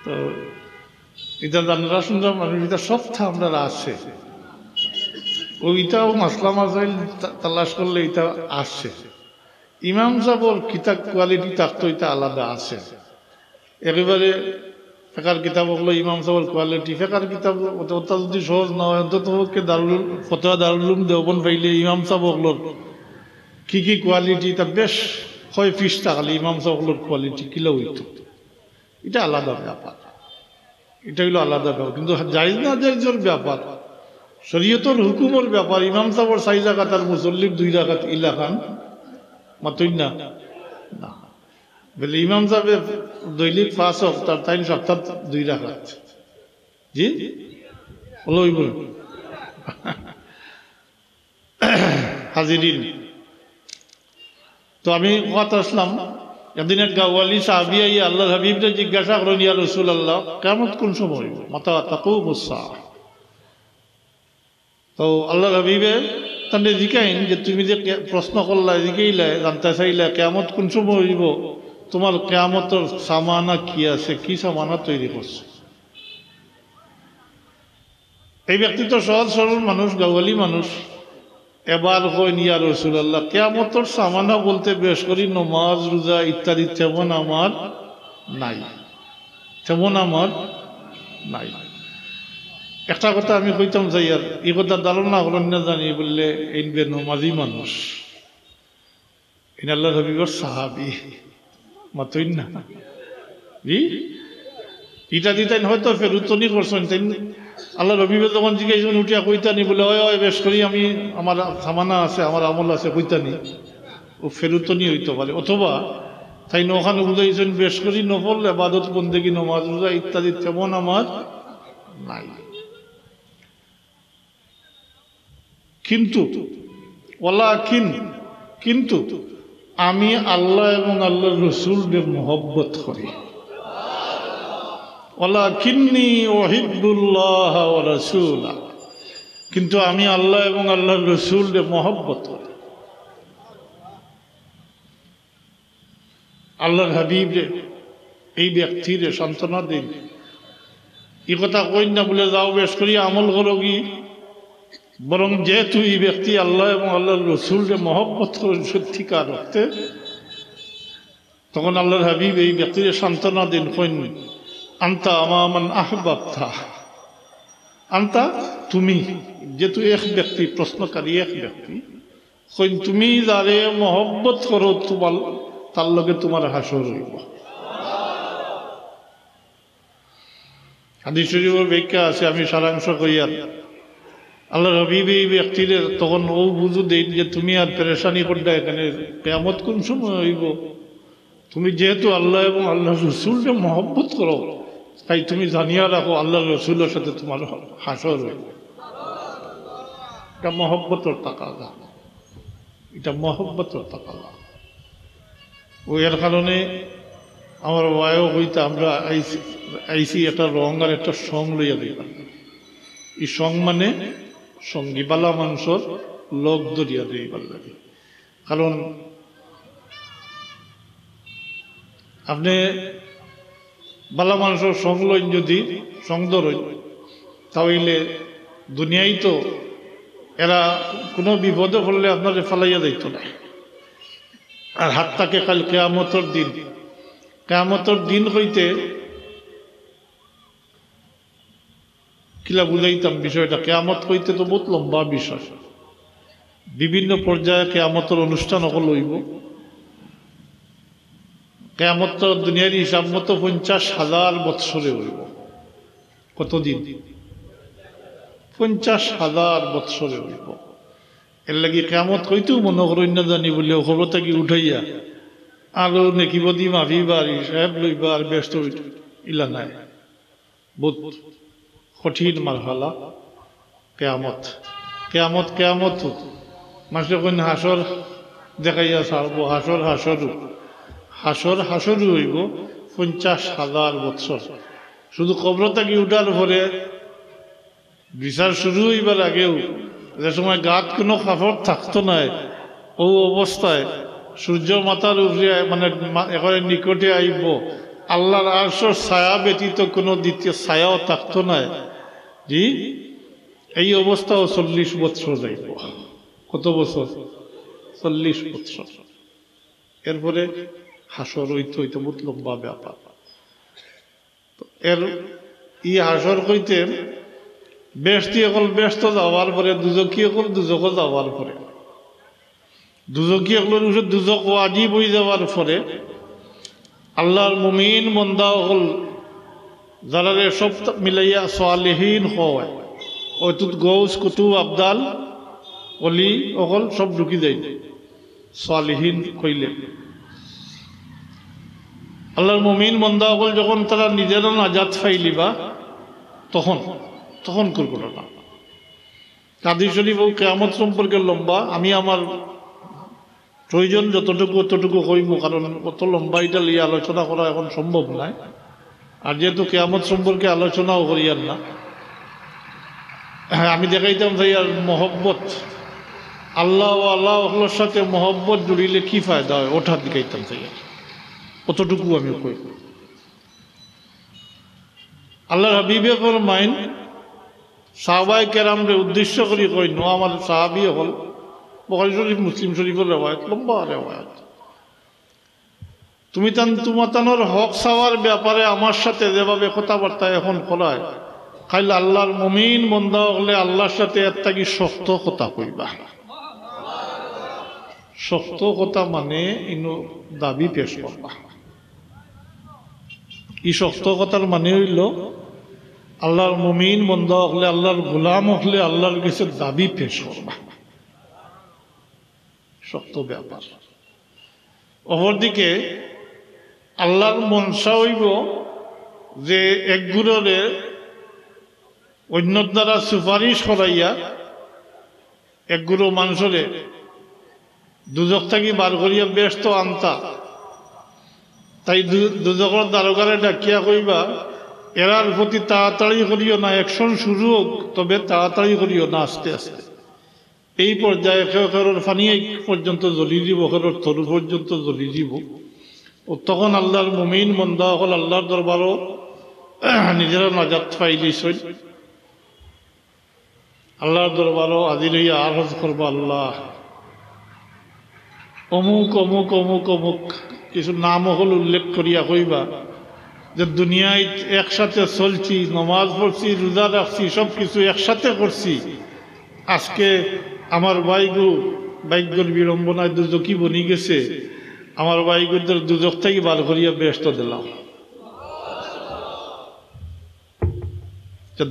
তো এটা জানরা সুন্দর মানুষ এটা সবটা আমরা আছে ওইটাও মাসলা মাসাইল তালাশ করলে এটা আসছে। ইমাম সাহেবর কিতাব কোয়ালিটি থাকতো এটা আলাদা আছে। একেবারে ফেকার কিতাব হলো ইমাম সাহেবের কোয়ালিটি, ফেকার কিতাব ওটা যদি সহজ না হয় অন্তত দারুল ফতোয়া দারুল উলুম দেওবন্দ পাইলে ইমাম সাহেব হলোর কি কি কোয়ালিটি তা বেশ হয় ফিস থাকলে ইমাম সাহেব হলোর কোয়ালিটি কিলো হইতো, এটা আলাদা ব্যাপার, এটা হইলো আলাদা ব্যাপার। কিন্তু জায়েজ না জায়েজের ব্যাপার, শরীয়তের হুকুমের ব্যাপার। ইমাম সাহেবের 4 রাকাত আর মুসল্লির 2 রাকাত ইলাকান মাতুই না না বলে ইমাম সাহেবের দৈনিক 5 ওয়াক্ত আর 3 সপ্তাহ 2 রাকাত। জি হইব হাজিরিন। তো আমি কথা আসলাম, একদিন এক গাওয়ালি সাহাবী আইয়া আল্লাহর হাবিবকে জিজ্ঞাসা করেন, ইয়া রাসূলুল্লাহ কিয়ামত কোন সময় হইব, মাতা তাকুমুস সাআহ। তো আল্লাহর হাবিবে তাহলে জিজ্ঞাইন যে তুমি যে প্রশ্ন করলা জিজ্ঞাইলে জানতে চাইলে কিয়ামত কোন সময় হইব, তোমার কিয়ামতের সামানা কি আছে, কি সামানা তৈরি করছে। এই ব্যক্তি তো সহজ সরল মানুষ, গাওয়ালি মানুষ, এবার কইন ইয়া রাসূলুল্লাহ কিয়ামতের সামানা বলতে বেশ করি নামাজ রোজা ইত্যাদি তেমন আমার নাই, তেমন আমার নাই। একটা কথা আমি কইতাম চাই, আর এই কথা ধারণা করেন না জানি বললে এই বেনমাজি মানুষ, আল্লাহ হাবিবর সাহাবী মাতইন না জি ইটা দিতেন হয়তো ফেরুতনি করছেন। তাই আল্লাহ রবিবে যখন জিজ্ঞাসা উঠিয়া কইতানি বলে ওই বেশ করি আমি আমার সামানা আছে আমার আমল আছে কইতানি, ও ফেরুতনি হইতে পারে। অথবা তাই ওখানে বুঝাইছেন বেশ করি নফল ইবাদত বন্দেগী নামাজ রোজা ইত্যাদি তেমন আমার নাই। কিন্তু আমি আল্লাহ এবং আল্লাহর রাসূলের মহব্বত করি। ওয়ালাকিন্নী উহিব্বুল্লাহ ওয়া রাসূলা, কিন্তু আমি আল্লাহ এবং আল্লাহর রাসূলের মহব্বত করি। আল্লাহর হাবিব এই ব্যক্তির সান্ত্বনা দিন, এই কথা কই না বলে যাও বেশ করি আমল করো কি, বরং যেহেতু এই ব্যক্তি আল্লাহ এবং আল্লাহর রাসূলকে মহব্বত করেন সত্যিকার অর্থে, তখন আল্লাহর হাবিব এই ব্যক্তির সান্ত্বনা দিন কইন আনতা আমামান আহবাবতা, আনতা তুমি, যেহেতু এক ব্যক্তি প্রশ্নকারী এক ব্যক্তি, কইন তুমি যারে মহব্বত করো তোমার তার লগে তোমার হাসর হইব। হাদিস শরীফের ব্যাখ্যা আছে, আমি সারাংশ কইয়ার আল্লাহর হাবিব এই ব্যক্তির তখন ও বুঝু দেন যে তুমি আর পেরেশানি করবে এখানে কিয়ামত কোন সময় হইব, তুমি যেহেতু আল্লাহ এবং আল্লাহ রাসূলকে মহব্বত করো তাই তুমি জানিয়া রাখো আল্লাহ রাসূলের সাথে তোমার হাসর হইব। এটা মহব্বতের তাকাদা, এটা মহব্বতের তাকাদা। ও এর কারণে আমার ওয়ায়ও হইতে আমরা আইসি একটা রং আর একটা সং লইয়া দিলাম। এই সং মানে সঙ্গী বালা মানুষের লোক দরিয়া দিবার লাগে। কারণ আপনি বালা মানুষের সং লইন যদি সংদর হইন তাহলে দুনিয়ায় তো এরা কোনো বিপদে পড়লে আপনার ফালাইয়া যাইত না। আর হাতটাকে কাল কেয়ামতের দিন হইতে কিলা বুঝাইতাম বিষয়টা। কেয়ামত হইতে তো বহুত লম্বা বিষয়, বিভিন্ন পর্যায়ে কেয়ামতের অনুষ্ঠান সকল হইব। কেয়ামত তো দুনিয়ার হিসাব মতো 50,000 বৎসরে হইব। কতদিন? 50,000 বৎসরে হইব। এর লাগি কেয়ামত হইতেও মনে করেন না জানি বলে খবর থাকি উঠাইয়া আরো নেকিবদি মাফিবার হিসাব লইবার ব্যস্ত ইলা নাই। বহুত কঠিন মারহালা কেয়ামত। কেয়ামত মানুষের কোন হাসর দেখাইয়া ছাড়ব, হাসর হইব 50,000 বৎসর। শুধু কবর থাকি উঠার পরে বিচার শুরু হইবার আগেও যে সময় গাত কোনো কাপড় থাকতো না, ও অবস্থায় সূর্য মাতার উপরে মানে একেবারে নিকটে আইব, আল্লাহর আরশের ছায়া ব্যতীত কোনো দ্বিতীয় ছায়াও থাকতো না। জি এই অবস্থাও 40 বছর যাইব। কত বছর? 40 বছর। এরপরে হাসর হইতে হইতে বহুত লম্বা ব্যাপার। এর ই হাসর হইতে বেশটি অকল ব্যস্ত যাওয়ার পরে দুজকি অকল দুজক যাওয়ার পরে দুজকি অকলের উপরে দুজক ওয়াজিব হয়ে যাওয়ার পরে আল্লাহর মুমিন বন্দা অকল যারা সব মিলাইয়া সালেহীন হয় ওইটুত গৌস কুতুব আবদাল অলি অকল সব ঢুকি যায় সালেহীন কইলে। আল্লাহর মুমিন বন্দা অকল যখন তারা নিজেরা নাজাত পাইলিবা তখন করবো না। কাদির শরীফ ও কিয়ামত সম্পর্কে লম্বা, আমি আমার প্রয়োজন যতটুকু অতটুকু হইব, কারণ অত লম্বা এটা নিয়ে আলোচনা করা এখন সম্ভব নয়। আর যেহেতু কিয়ামত সম্পর্কে আলোচনাও করিয়ার না, আমি দেখাইতাম যে আর মহব্বত আল্লাহ ও আল্লাহর সাথে মহব্বত জুড়িলে কি ফায়দা হয় ওটা দেখাইতাম চাই, অতটুকু আমি কই। আল্লাহর হাবিবে ফরমাইন সাহাবায়ে কেরামরে উদ্দেশ্য করে কই, নো আমার সাহাবী হল বুখারী শরীফ মুসলিম শরীফের রেওয়ায়াত, লম্বা রেওয়ায়াত, তুমি তোমার হক চাওয়ার ব্যাপারে আমার সাথে যেভাবে কথাবার্তা এখন করায়, খাইলে আল্লাহর মুমিন বন্দা হলে আল্লাহর সাথে একটা কি শক্ত কথা কইবা। শক্ত কথা মানে ইনো দাবি পেশ করবা। এই শক্ত কথার মানে হইল আল্লাহর মুমিন বন্দা হলে আল্লাহর গোলাম হলে আল্লাহর কাছে দাবি পেশ করবা, শক্ত ব্যাপার। অপরদিকে আল্লাহর মনসা হইব যে একগুলোরে অন্যর দ্বারা সুপারিশ করাইয়া একগুলো মানুষরে দুজক থাকি বার করিয়া ব্যস্ত আনতা, তাই দুজকের দ্বারকারে ডাকিয়া কইবা এরার প্রতি তাড়াতাড়ি করিও না, অ্যাকশন শুরু হোক তবে তাড়াতাড়ি করিও না, আস্তে আস্তে। এই পর্যায়ে খের ফানি পর্যন্ত জ্বলি দিব, খের তরু পর্যন্ত জ্বলি দিব। ও তখন আল্লাহর মুমিন বন্দা হল আল্লাহর দরবারও নিজেরা নাজাত পাইলিছই, আল্লাহর দরবারও হাজির হইয়া আরজ করবা, আল্লাহ অমুক অমুক অমুক অমুক কিছু নাম হল উল্লেখ করিয়া কইবা যে দুনিয়ায় একসাথে চলছি, নমাজ পড়ছি, রোজা রাখছি, সব কিছু একসাথে করছি, আজকে আমার বাইকগুর বিড়ম্বনায় দুজকি বনি গেছে, আমার বাইকগুদের দুজক থেকে বার করিয়া ব্যস্ত দিলাম।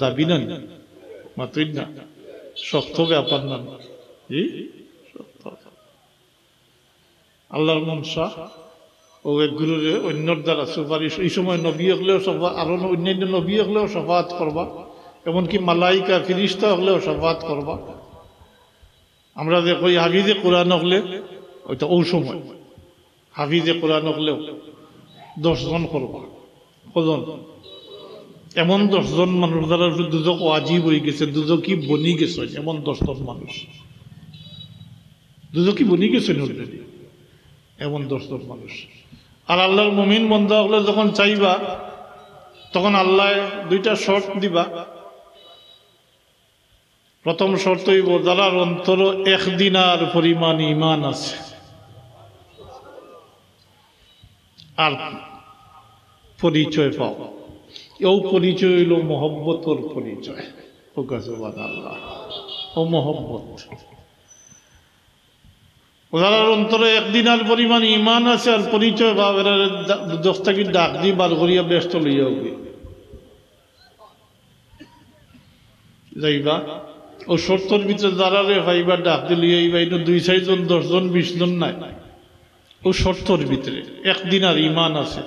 দাবি না মাত্রই না, শক্ত ব্যাপার না, আল্লাহর মনসা ও একগুলোর অন্যর দ্বারা সুপারিশ। এই সময় নবী হলেও আরো অন্যান্য নবী হলেও শফাত করবা, এমনকি মালাইকা ফিরিস্তা হলেও শফাত করবা। আমরা যে কই হাফিজে কোরআন হলে ওইটা ও সময় হাফিজে কোরআন হলেও 10 জন করবা। কজন? এমন 10 জন মানুষ দ্বারা দুজক ওয়াজিব হয়ে গেছে, দুজকি বনি গেছে, এমন 10 জন মানুষ দুজকি বনি গেছে অলরেডি, এমন 10 জন মানুষ। আর আল্লাহর মুমিন বন্দা হলে যখন চাইবা তখন আল্লাহ 2টা শর্ত দিবা। প্রথম শর্ত হইব যারার অন্তর 1 দিনার পরিমাণ ঈমান আছে, আর পরিচয় পাও, এই পরিচয় হইল মহব্বতর পরিচয়। সুবহানাল্লাহ, ও মহব্বত। যারার অন্তরে 1 দিনার পরিমাণ ঈমান আছে আর পরিচয় পাও, এরা 10টা কি ডাক দিয়ে বার করিয়া ব্যস্ত লইয়া যাইবা। ও 70 ভিতরে যারা রে ভাইবা ডাক দিয়ে লইয়া আইবা, এটা 2-4 জন 10 জন 20 জন নাই, ও 70 ভিতরে 1 দিনার ঈমান আছে,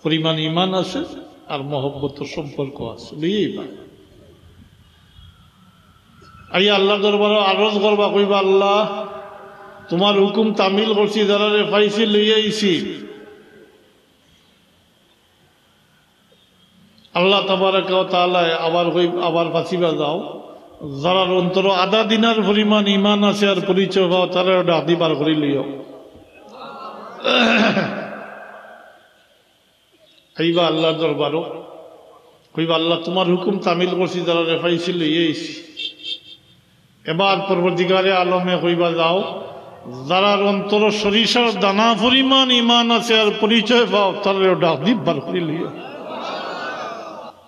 পরিমাণ ঈমান আছে আর মহব্বতের সম্পর্ক আছে, লইয়াইবা। আইয়া আল্লাহ দরবারে আরজ করবা, কইবা আল্লাহ তোমার হুকুম তামিল করছি, যারা রে পাইছি লইয়া আইছি, আল্লাহ তাবারাক ওয়া তাআলা আবার ফাঁসিবা যাও, যারার অন্তর 1/2 দিনার পরিমাণ ঈমান আছে আর পরিচয় পাও, তারা ডাক দি বার করে লইও। আইবা আল্লাহর দরবারও, কইবা আল্লাহ তোমার হুকুম তামিল করছি যারা রেফাইছিল ইয়েছি এবার পরবর্তীকারে আলমে কইবা যাও যারার অন্তর সরিষার দানা পরিমাণ ইমান আছে আর পরিচয় পাও তাহলে ডাক দিবার করি লিও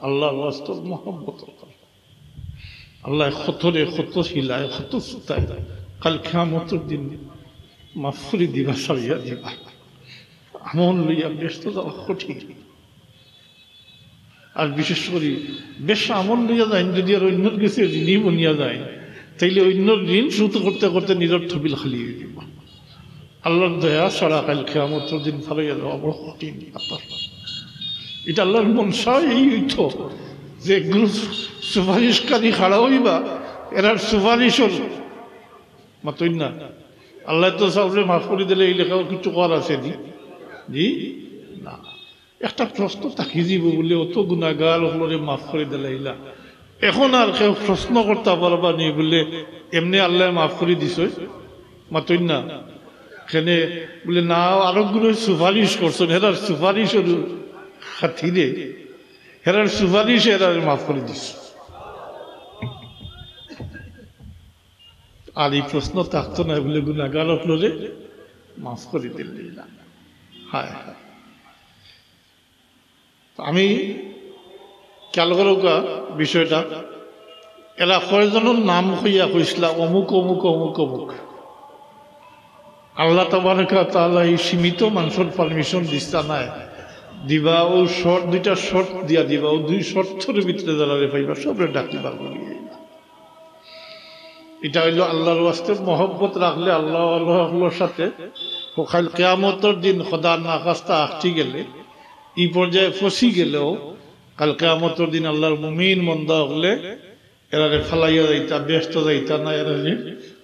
আল্লাহর বাস্তব মহব্বত আল্লাহ খতরে খত হিলায় খত সুতায় কাল কিয়ামতের দিন মাফ করে দিবা সারিয়া দিবা আমল লইয়া ব্যস্ত যাওয়া কঠিন আর বিশেষ করে বেশ আমল লইয়া যায় যদি আর অন্যর কাছে ঋণই বনিয়া যায় তাইলে অন্যর ঋণ শুরু করতে করতে নিরর্থ বিল খালি হয়ে দিব আল্লাহর দয়া সারা কাল কিয়ামতের দিন ফালাইয়া যাওয়া বড় কঠিন ব্যাপার এটা আল্লাহর মনসা এই হইতো যে এগুলো সুপারিশকারী খাড়া হইবা এরার সুপারিশর মাতই না আল্লাহ তো সবরে মাফ করে দিলে এই লেখাও কিছু করার আছে জি না একটা প্রশ্ন তাকি দিব বলে অত গুণাগার হলরে মাফ করে দিলে ইলা এখন আর কেউ প্রশ্ন করতে পারবা নি বলে এমনি আল্লাহ মাফ করে দিছ মাতই না এখানে বলে না আরো গুলো সুপারিশ করছেন হেরার সুপারিশের খাতিরে হেরার সুপারিশ এরার মাফ করে দিস আর এই প্রশ্ন থাকতো না বলে গুণাগার হলরে মাফ করে দিলে না হায় হায় আমি খেয়াল করোকা বিষয়টা এরা কয়জনের নাম হইয়া কইসলা অমুক অমুক অমুক অমুক আল্লাহ তাবারকা তাআলা এই সীমিত মানুষের পারমিশন দিস্তা নাই দিবা ও শর্ট দুইটা শর্ট দিয়া দিবা ও দুই শর্তের ভিতরে দাঁড়ালে পাইবা সবরে ডাকিবার বলি এটা হইল আল্লাহর ওয়াস্তে মহব্বত রাখলে আল্লাহ আল্লাহর সাথে কাল কিয়ামতের দিন খোদার নাকাস্তা আটটি গেলে এই পর্যায়ে ফসি গেলেও কাল কিয়ামতের দিন আল্লাহর মুমিন মন্দা হলে এরারে ফালাইয়া যাইতা ব্যস্ত যাইতা না এরারে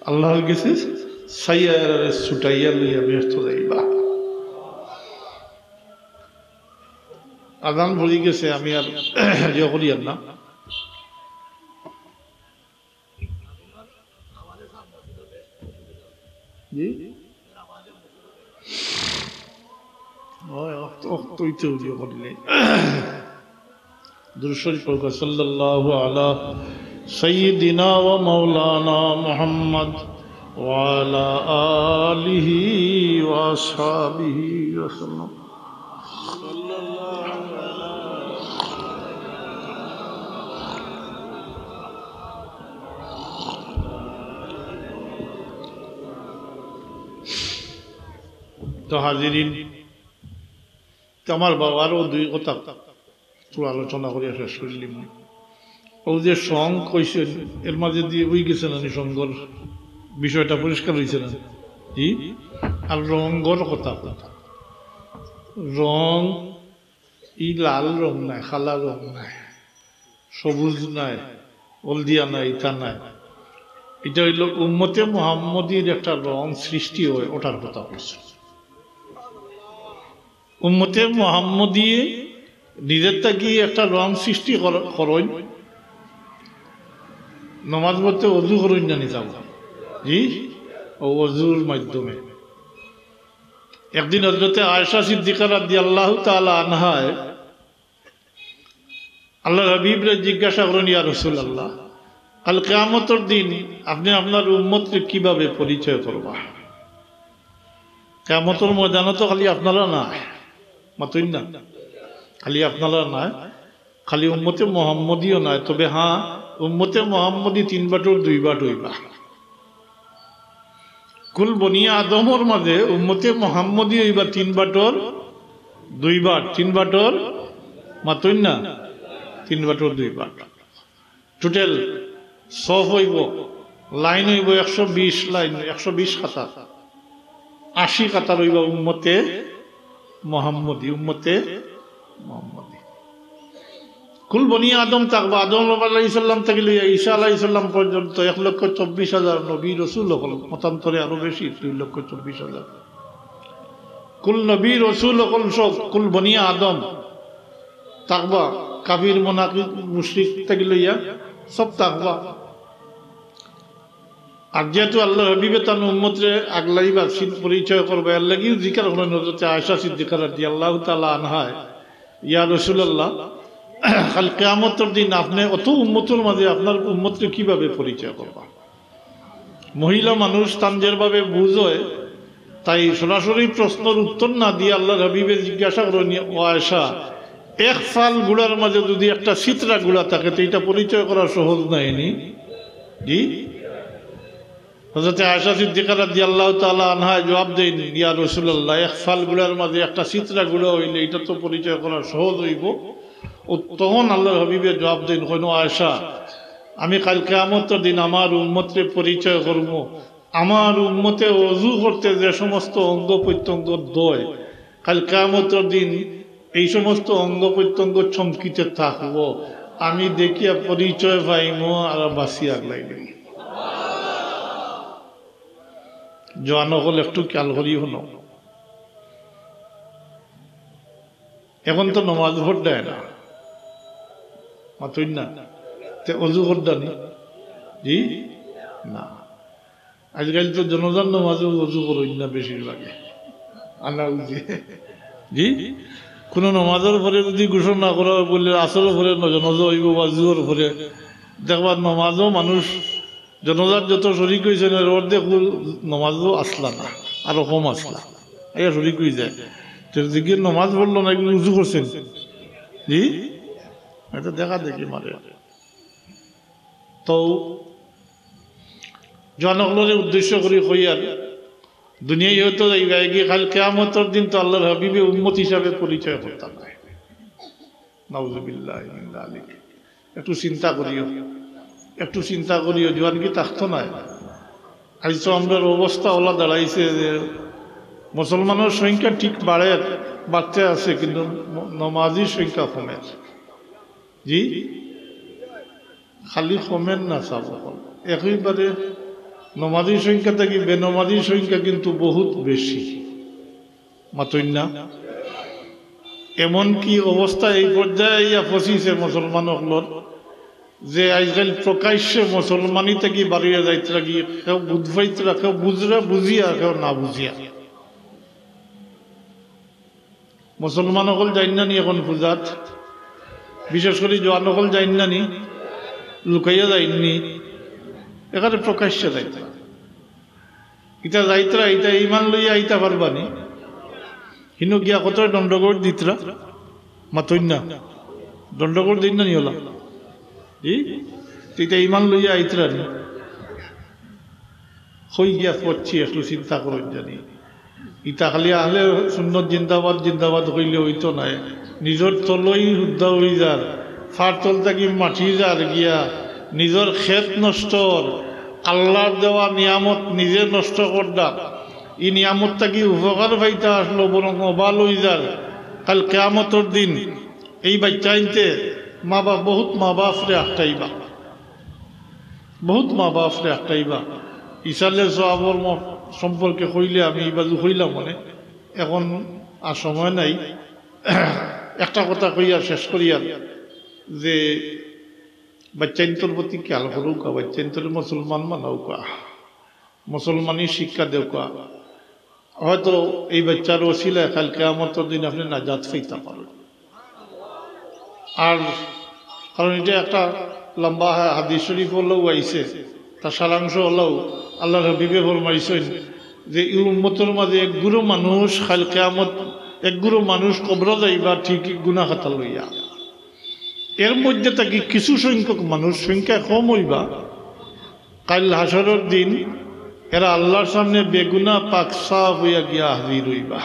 আল্লাহর গেছে সাইয়া এরারে ছুটাইয়া লইয়া ব্যস্ত যাইবা আদান ভরি গেছে আমি আর ইয়ে করি আর না জি সাল্লাল্লাহু আলা সাইয়্যিদিনা ওয়া মাওলানা মুহাম্মদ ওয়া আলা আলিহি ওয়া আসহাবিহি ওয়া সাল্লাম তো হাজিরিন আমার বাবারও দুই কথা আলোচনা করিয়া শেষ করলি ও যে সং কইছেন এর মাঝে দিয়ে বই গেছে না সঙ্গর বিষয়টা পরিষ্কার হয়েছে না জি আর রঙর কথা রং ই লাল রং নাই খালা রং নাই সবুজ নাই হলদিয়া নাই ইটা নাই এটা হইল উম্মতে মুহাম্মদীর একটা রং সৃষ্টি হয় ওটার কথা বলছে উম্মতে মুহাম্মদী নিজের থেকে একটা রং সৃষ্টি করেন নমাজ পড়তে অজু করেন জানি যাব জি ও অজুর মাধ্যমে একদিন হযরতে আয়েশা সিদ্দিকা রাদিয়াল্লাহু তাআলা আনহায় আল্লাহ হাবিবরে জিজ্ঞাসা করেন ইয়া রাসূলুল্লাহ কাল কিয়ামতের দিন আপনি আপনার উম্মতকে কিভাবে পরিচয় করবা কিয়ামতের ময়দানে তো খালি আপনারা না মাতই না খালি আপনারা না খালি উম্মতে মুহাম্মদীও নয় তবে হ্যাঁ উম্মতে মুহাম্মদী 3 বাটর 2 বাট হইবা কুল বনি আদমর মাঝে উম্মতে মুহাম্মদী হইবা 3 বাটর 2 বাট 3 বাটর মাতই না 3 বাটর 2 বাট টোটাল সফ হইব লাইন হইব 120 লাইন 120 খাতা 80 খাতা রইবা উম্মতে মুহাম্মদী উম্মতে মুহাম্মদী কুল বনি আদম থাকবা আদম আলাইহিস সালাম থেকে লইয়া ঈসা আলাইহিস সালাম পর্যন্ত 1,24,000 নবী রাসূল হল মতান্তরে আরো বেশি 2,24,000 কুল নবী রাসূল হল সব কুল বনি আদম থাকবা কাফির মুনাফিক মুশরিক থেকে লইয়া সব থাকবা আর যেহেতু আল্লাহ হাবিবে তার উম্মতরে আগলাইবা পরিচয় করবে এর লাগি জিকির হলেন হযরত আয়েশা সিদ্দিকা রাদিয়াল্লাহু তাআলা আনহা ইয়া রাসূলুল্লাহ কাল কিয়ামতের দিন আপনি অত উম্মতের মাঝে আপনার উম্মতকে কিভাবে পরিচয় করবা? মহিলা মানুষ তানজের ভাবে বুঝ হয়, তাই সরাসরি প্রশ্নের উত্তর না দিয়ে আল্লাহর হাবিবে জিজ্ঞাসা করেন, ও আয়েশা, এক ফাল গুড়ার মাঝে যদি একটা চিত্রা গুড়া থাকে তো এটা পরিচয় করা সহজ নাইনি? জি, হযরত আয়েশা সিদ্দিকা রাদিয়াল্লাহু তাআলা আনহা জবাব দেন, ইয়া রাসূলুল্লাহ, এক ফাল গুড়ার মাঝে একটা চিত্রা গুড়া হইলে এটা তো পরিচয় করা সহজ হইব। ও তখন আল্লাহর হাবিবে জবাব দেন, কইন আয়েশা, আমি কাল কিয়ামতের দিন আমার উম্মতকে পরিচয় করব, আমার উম্মতে ওযু করতে যে সমস্ত অঙ্গ প্রত্যঙ্গ দয়, কাল কিয়ামতের দিন এই সমস্ত অঙ্গ প্রত্যঙ্গ চমকিতে থাকবো, আমি দেখিয়া পরিচয় পাইম আর বাঁচিয়া লাগবে। জোয়ান হল একটু খেয়াল করি হলো, এখন তো নমাজ ভোট দেয় না, মাতুই না, অজু করদানি? জি না, আজকাল তো জনজান নমাজও অজু করই না বেশিরভাগে, আনা বুঝি। জি, কোনো নমাজের পরে যদি গোসল না করা বললে আসরের পরে জনজা হইব বা জুয়োর পরে দেখবার নমাজও মানুষ জনজার যত শরিক হয়েছে অর্ধেক নমাজও আসলা না, আরো কম আসলা, এর শরিক হয়ে যায়। দিকে নমাজ পড়লো না, এগুলো উজু করছেন? জি, এটা দেখা দেখি মারে। তো জনগণের উদ্দেশ্য করে কইয়ার দুনিয়ায় হয়তো গিয়ে খালি কিয়ামতের দিন তো আল্লাহর হাবিবে উম্মত হিসাবে পরিচয় করতাম না। নাউজুবিল্লাহ মিন যালিক। একটু চিন্তা করিও, একটু চিন্তা করিও, জোয়ান কি থাকতো না? আজ তো আমরা অবস্থা ওলা দাঁড়াইছে যে মুসলমানের সংখ্যা ঠিক বাড়তে আছে, কিন্তু নমাজির সংখ্যা কমে। জি, খালি কমেন না, চাব একইবারে নমাজির সংখ্যা থেকে বেনমাজির সংখ্যা কিন্তু বহুত বেশি, মাতই না? এমনকি অবস্থা এই পর্যায়ে ইয়া ফসিছে মুসলমান হকলর যে আজকাল প্রকাশ্যে মুসলমানি থেকে বাড়িয়ে যাইতরা গিয়ে কেউ বুঝবাইতরা, কেউ বুঝিয়া, কেউ না বুঝিয়া। মুসলমান হকল যাইন না নি এখন পূজাত, বিশেষ করে জোয়ান হকল যাইন না নি, লুকাইয়া যাইননি, এখানে প্রকাশ্যে যাইতরা। ইটা যাইতরা, ইটা ইমান লইয়া আইতা পারবানি, হিনু গিয়া কত দণ্ডগড় দিতরা, মাতই না? দণ্ডগড় দিন না নি ওলা? এটা ইমান লইয়া আইতরা নি, হই গিয়া পড়ছি, একটু চিন্তা করেন জানি। ইটা খালি আহলে সুন্নত জিন্দাবাদ জিন্দাবাদ হইলে হইতো নাই, নিজের তলই হুদ্ধা হই যার, ফার তল থাকি মাটি যার গিয়া নিজের ক্ষেত নষ্ট, আল্লাহর দেওয়া নিয়ামত নিজে নষ্ট করদা, এই নিয়ামত থাকি উপকার পাইতে আসলো বরং অবাল হই যার। কাল কিয়ামতের দিন এই বাচ্চা আনতে মা বাপ, বহুত মা বাপরে আটটাইবা, বহুত মা বাপরে আটটাইবা। ইসালে সওয়াবর সম্পর্কে কইলে আমি এই বাজু কইলাম, মানে এখন আর সময় নাই, একটা কথা কইয়া শেষ করিয়া যে বাচ্চাইন্তর প্রতি খেয়াল করুকা, বাচ্চাইন্তর মুসলমান মানাউকা, মুসলমানি শিক্ষা দেউকা, হয়তো এই বাচ্চার ওসিলায় কাল কিয়ামতের দিন আপনি নাজাত পাইতে পারেন। আর কারণ এটা একটা লম্বা হাদিস শরীফ হলেও আইছে, তার সারাংশ হলেও আল্লাহর হাবিবে ফরমাইছেন যে এই উম্মতের মাঝে এক গুরু মানুষ কাল কিয়ামত, এক গুরু মানুষ কবর যাইবা ঠিকই গুনাহ খাতা লইয়া, এর মধ্যে থাকি কিছু সংখ্যক মানুষ, সংখ্যা কম হইবা, কাল হাসরের দিন এরা আল্লাহর সামনে বেগুনা পাক সাফ হইয়া গিয়া হাজির হইবা।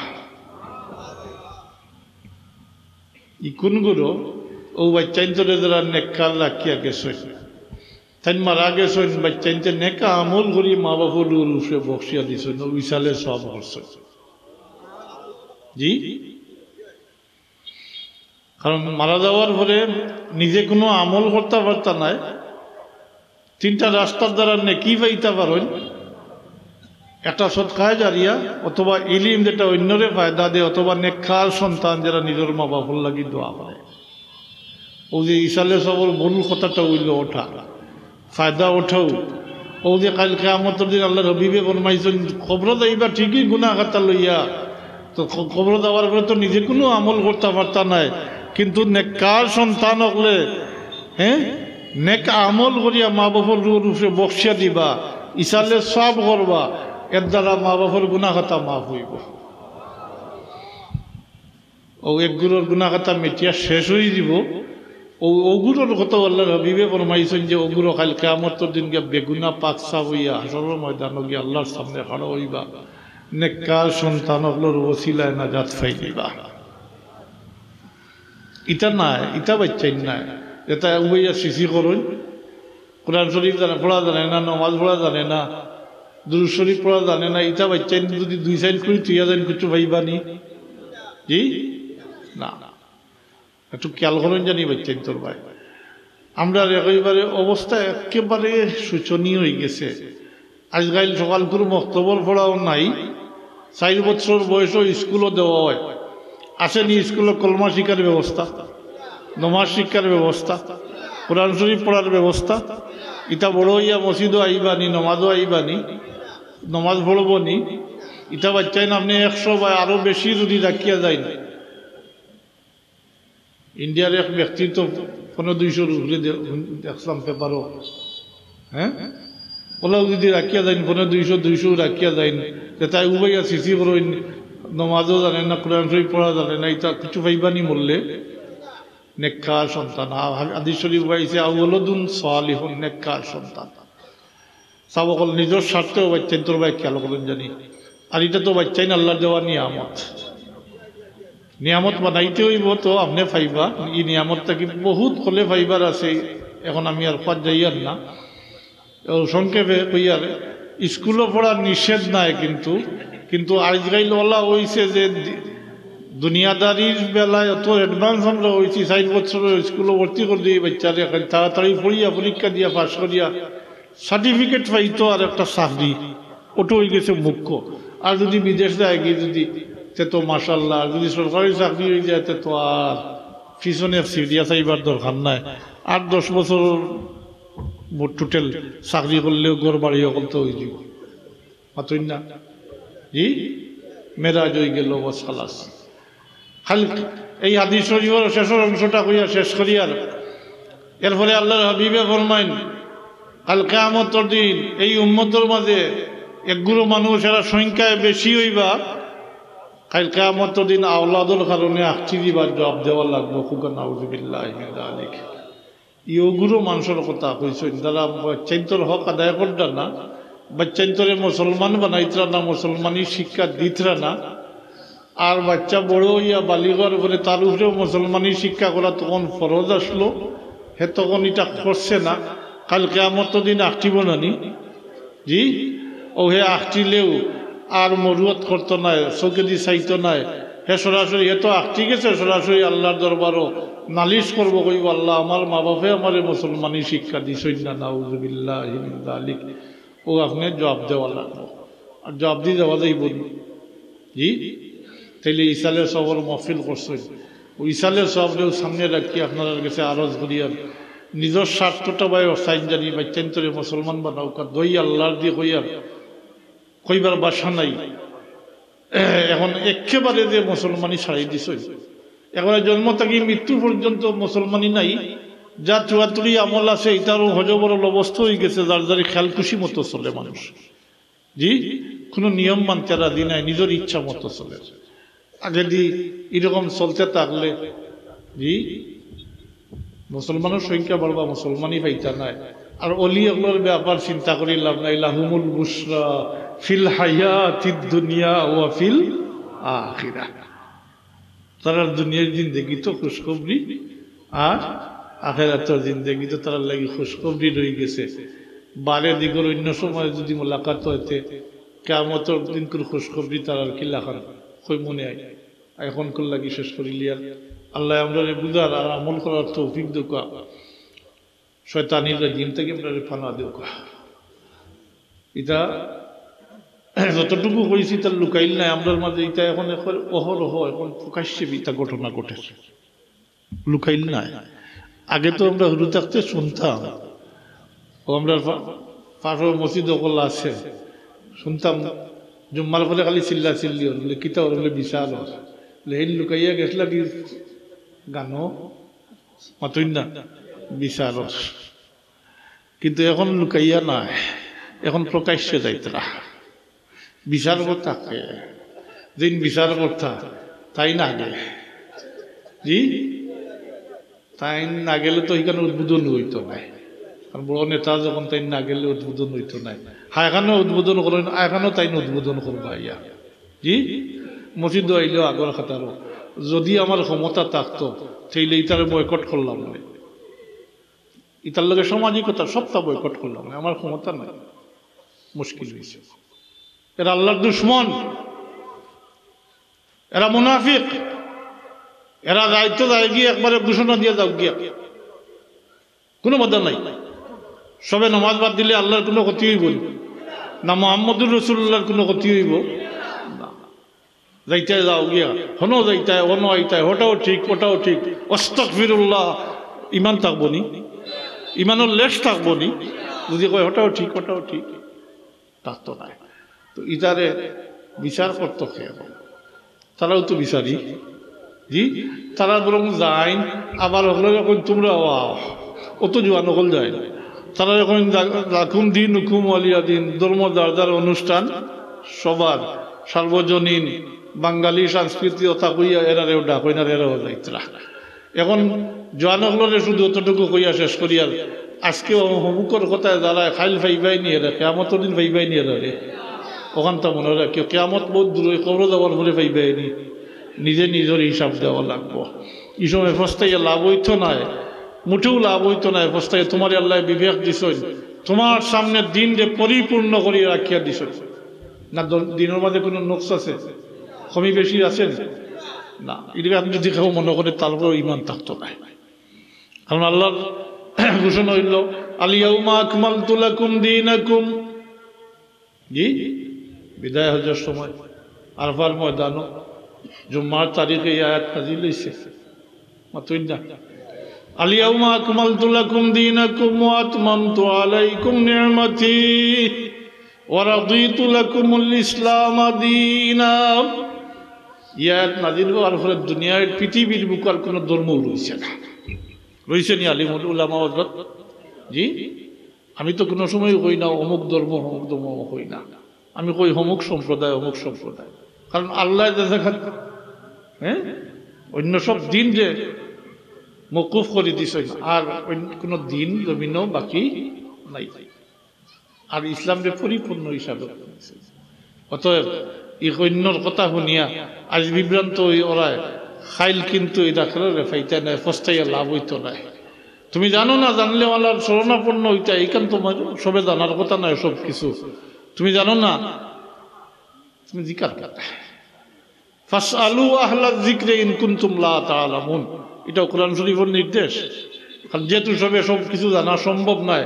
ইকুন গুরু ও বাচ্চাইন্তরে যারা নেককার রাখিয়া গেছেন, তাই মারা গেছেন, বাচ্চাইনতে নেকা আমল করি মা বাপুর রুষে বক্সিয়া দিছেন, উইসালে সব করছেন। জি, কারণ মারা যাওয়ার পরে নিজে কোনো আমল করতে পারতা নাই, তিনটা রাস্তার দ্বারা নেকি পাইতে পারেন, একটা সৎকায় জারিয়া, অথবা ইলিম যেটা অন্যরে ফায়দা দেয়, অথবা নেককার সন্তান যারা নিজের মা বাপুর লাগি দোয়া করে। ও যে ইসালে সবর মূল কথাটা হইল ওঠা, ফায়দা ওঠাও। ও যে কাল কিয়ামতের দিন আল্লাহর হাবিবে ফরমাইছেন কবর যাইবা ঠিকই গুনাহ খাতা লইয়া, তো কবর যাওয়ার পরে তো নিজে কোনো আমল করতে পারতা নাই, কিন্তু নেককার সন্তান হলে হ্যাঁ নেক আমল করিয়া মা বাপর রূপে বক্সিয়া দিবা ইসালে সব করবা এর দ্বারা মা বাপর গুনাহ খাতা মাফ হইব ও একগুলোর গুনাহ খাতা মিটিয়া শেষ হয়ে দিব ওগুলোর কথা আল্লাহর হাবিবে ফরমাইছেন যে ওগুলো কাল কিয়ামতের দিন গিয়া বেগুনা পাক সাফ হইয়া হাসরের ময়দানে গিয়া আল্লাহর সামনে খাড়া হইবা নেককার সন্তানগুলোর ওসিলায় নাজাত পাইবা ইটা নাই ইটা বাচ্চাই নাই এটা উবাইয়া সিসি করুন কোরআন শরীফ পড়া জানে না নমাজ পড়া জানে না দুরূদ শরীফ পড়া জানে না ইটা বাচ্চাই যদি দুই সাইড করে তুইয়া যান কিছু ভাইবানি জি না একটু খেয়াল করেন জানি বাচ্চাই তোর ভাই আমরা একেবারে অবস্থা একেবারে শোচনীয় হয়ে গেছে আজকাল সকাল করে মক্তবর পড়াও নাই 4 বছর বয়সও স্কুলও দেওয়া হয় আসেনি স্কুলে কলমা শিক্ষার ব্যবস্থা নমাজ শিক্ষার ব্যবস্থা কোরআন শরীফ পড়ার ব্যবস্থা ইটা বড় হইয়া মসজিদও আইবানি নমাজও আইবানি নমাজ পড়ব নি ইটা বাচ্চাই না আপনি 100 বা আরো বেশি যদি রাখিয়া যায় না ইন্ডিয়ার এক ব্যক্তি তো 200 উপরে দেখলাম পেপারও হ্যাঁ ওলাও যদি রাখিয়া যায় 200 রাখিয়া যায় তাই উবাইয়া সিসি করইন নমাজও জানে না কোরআন শরীফ পড়া জানে না এটা কিছু পাইবানি বললে নেককার সন্তান হাদিস শরীফ গাইছে আউলাদুন সালিহুন নেককার সন্তান সাবকল নিজের স্বার্থেও বাচ্চাই তোর ভাই খেয়াল করেন জানি আর এটা তো বাচ্চাই না আল্লাহর দেওয়া নিয়ামত বানাইতে হইব তো আপনি পাইবা এই নিয়ামতটা কি বহুত হলে পাইবার আছে এখন আমি আর পাত যাইয়ার না সংক্ষেপে কইয়ার স্কুলে পড়ার নিষেধ নাই কিন্তু আজকাল ওলা হয়েছে যে দুনিয়াদারির বেলায় অত অ্যাডভান্স আমরা হয়েছি 4 বছরের স্কুলে ভর্তি করে দিয়ে বাচ্চারে তাড়াতাড়ি পড়িয়া পরীক্ষা দিয়া পাশ করিয়া সার্টিফিকেট পাইতো আর একটা চাকরি ওটা হয়ে গেছে মুখ্য আর যদি বিদেশ যায় গিয়ে যদি সে তো মাশাল্লাহ আর যদি সরকারি চাকরি হয়ে যায় তো আর পিছনে সিরিয়া চাইবার দরকার নাই 8-10 বছর টোটাল চাকরি করলেও ঘর বাড়ি করতে হয়ে যাব মাতই না জি মেরাজ হয়ে গেল বস খালাস খালি এই হাদিস শরীফের শেষের অংশটা কইয়া শেষ করিয়ার এরপরে আল্লাহর হাবিবে ফরমাইন কাল কিয়ামতের দিন এই উম্মতের মাঝে একগুলো মানুষ এরা সংখ্যায় বেশি হইবা কাল কিয়ামতের দিন আওলাদের কারণে আখটি দিবার জবাব দেওয়া লাগবে খুকা নাউযুবিল্লাহি মিন যালিক ইগুলো মানুষের কথা কইছেন যারা বাচ্চাইন্তর হক আদায় করতা না বাচ্চাইন্তরে মুসলমান বানাইতরা না মুসলমানি শিক্ষা দিতরা না আর বাচ্চা বড় হইয়া বালিগর করে তার উপরেও মুসলমানি শিক্ষা করা তখন ফরজ আসলো হে তখন এটা করছে না কাল কিয়ামতের দিন আখটিব নানি জি ও হে আখটিলেও আর মরুয়াত করতো না চৌকে দি চাইতো নাই হে সরাসরি এ তো আখটি গেছে সরাসরি আল্লাহর দরবারও নালিশ করবো কইব আল্লাহ আমার মা বাপে আমার মুসলমানি শিক্ষা দিছই না নাউযুবিল্লাহি মিন যালিক ও আপনি জবাব দেওয়া লাগবো আর জবাব দিয়ে দেওয়া যাইব জি তাইলে ইসালের সবর মহফিল করছেন ও ইসালের সবরেও সামনে রাখি আপনার কাছে আরজ করিয়ার নিজের স্বার্থটা বাই সাইন জানি বাচ্চান্তরে মুসলমান বানাও দই আল্লাহর দিয়ে কইয়ার কইবার বাসা নাই এখন একেবারে যে মুসলমানি ছাড়াই দিছ এখন জন্ম থেকে মৃত্যু পর্যন্ত মুসলমানি নাই যা চুয়াতুরি আমল আছে এটারও হজবরল অবস্থা হয়ে গেছে যার যার খেয়াল খুশি মতো চলে মানুষ জি কোনো নিয়ম মানতে রাজি নাই নিজের ইচ্ছা মতো চলে আগে দি এরকম চলতে থাকলে জি মুসলমানের সংখ্যা বাড়বা মুসলমানই পাইতা নাই আর অলি এগুলোর ব্যাপার চিন্তা করি লাভ নাই লাহুমুল বুশরা ফিল হায়াতিদ দুনিয়া ওয়া ফিল আখিরাহ তারা দুনিয়ার জিন্দেগি তো খুশখবরি আর আখিরাতের জিন্দেগি তো তার লাগি খুশখবরি রয়ে গেছে বারে দিগর অন্য সময় যদি মোলাকাত হইতে কিয়ামতের দিন করে খুশখবরি তার আর কি লাখান কই মনে হয় এখন কোন লাগি শেষ করিলিয়ার আল্লাহ আমরা বুঝার আর আমল করার তৌফিক দেওয়া শয়তানির রাজিম থেকে আমরা ফানা দেওয়া এটা যতটুকু হয়েছি তার লুকাইল নাই আমরার মাঝে এটা এখন অহরহ এখন প্রকাশ্যে এটা ঘটনা ঘটেছে লুকাইল নাই আগে তো আমরা হুরু থাকতে শুনতাম ও আমরা পাশের মসজিদ ওগুলো আছে শুনতাম জুম্মার পরে খালি চিল্লা চিল্লি হলে কিতা হলে বিশাল হলে এই লুকাইয়া গেছিল কি গানও মাতুই না বিচারস, কিন্তু এখন লুকাইয়া নাই, এখন প্রকাশ্যে যাইতরা বিচার করতা যেদিন বিচার করতা তাই না আগে জি তাই না গেলে তো এখানে উদ্বোধন হইতো নাই, কারণ বড় নেতা যখন তাই না গেলে উদ্বোধন হইতো নাই। হ্যাঁ এখানেও উদ্বোধন করেন, এখানেও তাই উদ্বোধন করবা ইয়া জি মসজিদ আইলেও আগর খাতারও যদি আমার ক্ষমতা থাকতো সেইলে ইতারে বয়কট করলাম না, ইতার লগে সামাজিকতা সবটা বয়কট করলাম না, আমার ক্ষমতা নাই, মুশকিল হয়েছে। এরা আল্লাহর দুশ্মন, এরা মুনাফিক, এরা দায়িত্ব যায় গিয়ে একবারে ঘোষণা দিয়ে যাও গিয়া কোনো বাধা নাই, সবে নামাজ বাদ দিলে আল্লাহর কোনো ক্ষতি হইব না, মুহাম্মদুর রাসূলুল্লাহর কোনো ক্ষতি হইব না, যাইতে যাও গিয়া হনো যাইতে অনো আইতে, ওটাও ঠিক ওটাও ঠিক, আস্তাগফিরুল্লাহ, ইমান থাকবো নি, ইমানের লেশ থাকবো নি, যদি কয় ওটাও ঠিক ওটাও ঠিক থাকতো না। তো ইতারে বিচার করতো খেয়ে, তারাও তো বিচারি জি, তারা বরং যায় আবার হলো যখন তোমরা অত জোয়ান হল যায়, তারা যখন রাখুন দিন হুকুম আলিয়া দিন, ধর্ম যার যার অনুষ্ঠান সবার সার্বজনীন বাঙালি সংস্কৃতি অথা কইয়া এরারেও ডাক হইনার এরাও যাইতরা। এখন জোয়ান হলরে শুধু অতটুকু কইয়া শেষ করিয়ার আজকে হমুকর কথায় যারা খাইল ফাইবাই নিয়ে রে, কেয়ামতের দিন ফাইবাই নিয়ে রে, ওখানটা মনে রাখি কেয়ামত বহুত দূরে, কবর যাওয়ার পরে ফাইবাই নি, নিজে নিজের হিসাব দেওয়া লাগবো। এই সময় ফস্তাইয়া লাভ হইতো না, মুঠেও লাভ হইতো না, ফস্তাইয়া তোমার আল্লাহ বিবেক দিছ, তোমার সামনে দিন যে পরিপূর্ণ করিয়া রাখিয়া দিছ না, দিনের মাঝে কোনো নোকস আছে, কমি বেশি আছে না, এটাকে আপনি যদি কেউ মনে করে তারপর ইমান থাকতো না, কারণ আল্লাহর ঘোষণা হইল আল-ইয়াউমা আকমালতু লাকুম দীনাকুম জি, বিদায় হজের সময় আরফার ময়দানও জুম্মার তারিখে এই আয়াত নাযিল হইছে, মাতুই না আল-ইয়াউমা আকমালতু লাকুম দীনাকুম ওয়া আতমামতু আলাইকুম নি'মাতি ওয়া রাদিতু লাকুমুল ইসলাম দীনা। এই আয়াত নাযিল হওয়ার ফলে দুনিয়ার পৃথিবীর বুকার কোনো ধর্ম রইছে না, রইছে নি আলিমুল উলামা হযরত জি, আমি তো কোনো সময় কই না অমুক ধর্ম হই না, আমি কই অমুক সম্প্রদায় অমুক সম্প্রদায়, কারণ আল্লাহ দেখা হ্যাঁ অন্য সব দিন যে মকুফ করে দিছে আর কোনো দিন জমিনও বাকি নাই, আর ইসলামের পরিপূর্ণ হিসাবে। অতএব এই অন্যর কথা শুনিয়া আজ বিভ্রান্ত ওরা খাইল, কিন্তু এটা খেলে ফাইতে নাই, ফস্তাইয়া লাভ হইতো নাই। তুমি জানো না, জানলে আল্লাহর শরণাপন্ন হইতা, এইখান তোমার সবে জানার কথা নয় সব কিছু, তুমি জানো না তুমি জিকার কর, ফাসআলু আহলায যিকরি ইন কুনতুম লা তা'লামুন, এটা কোরআন শরীফের নির্দেশ। কারণ যেহেতু সবে সব কিছু জানা সম্ভব নয়,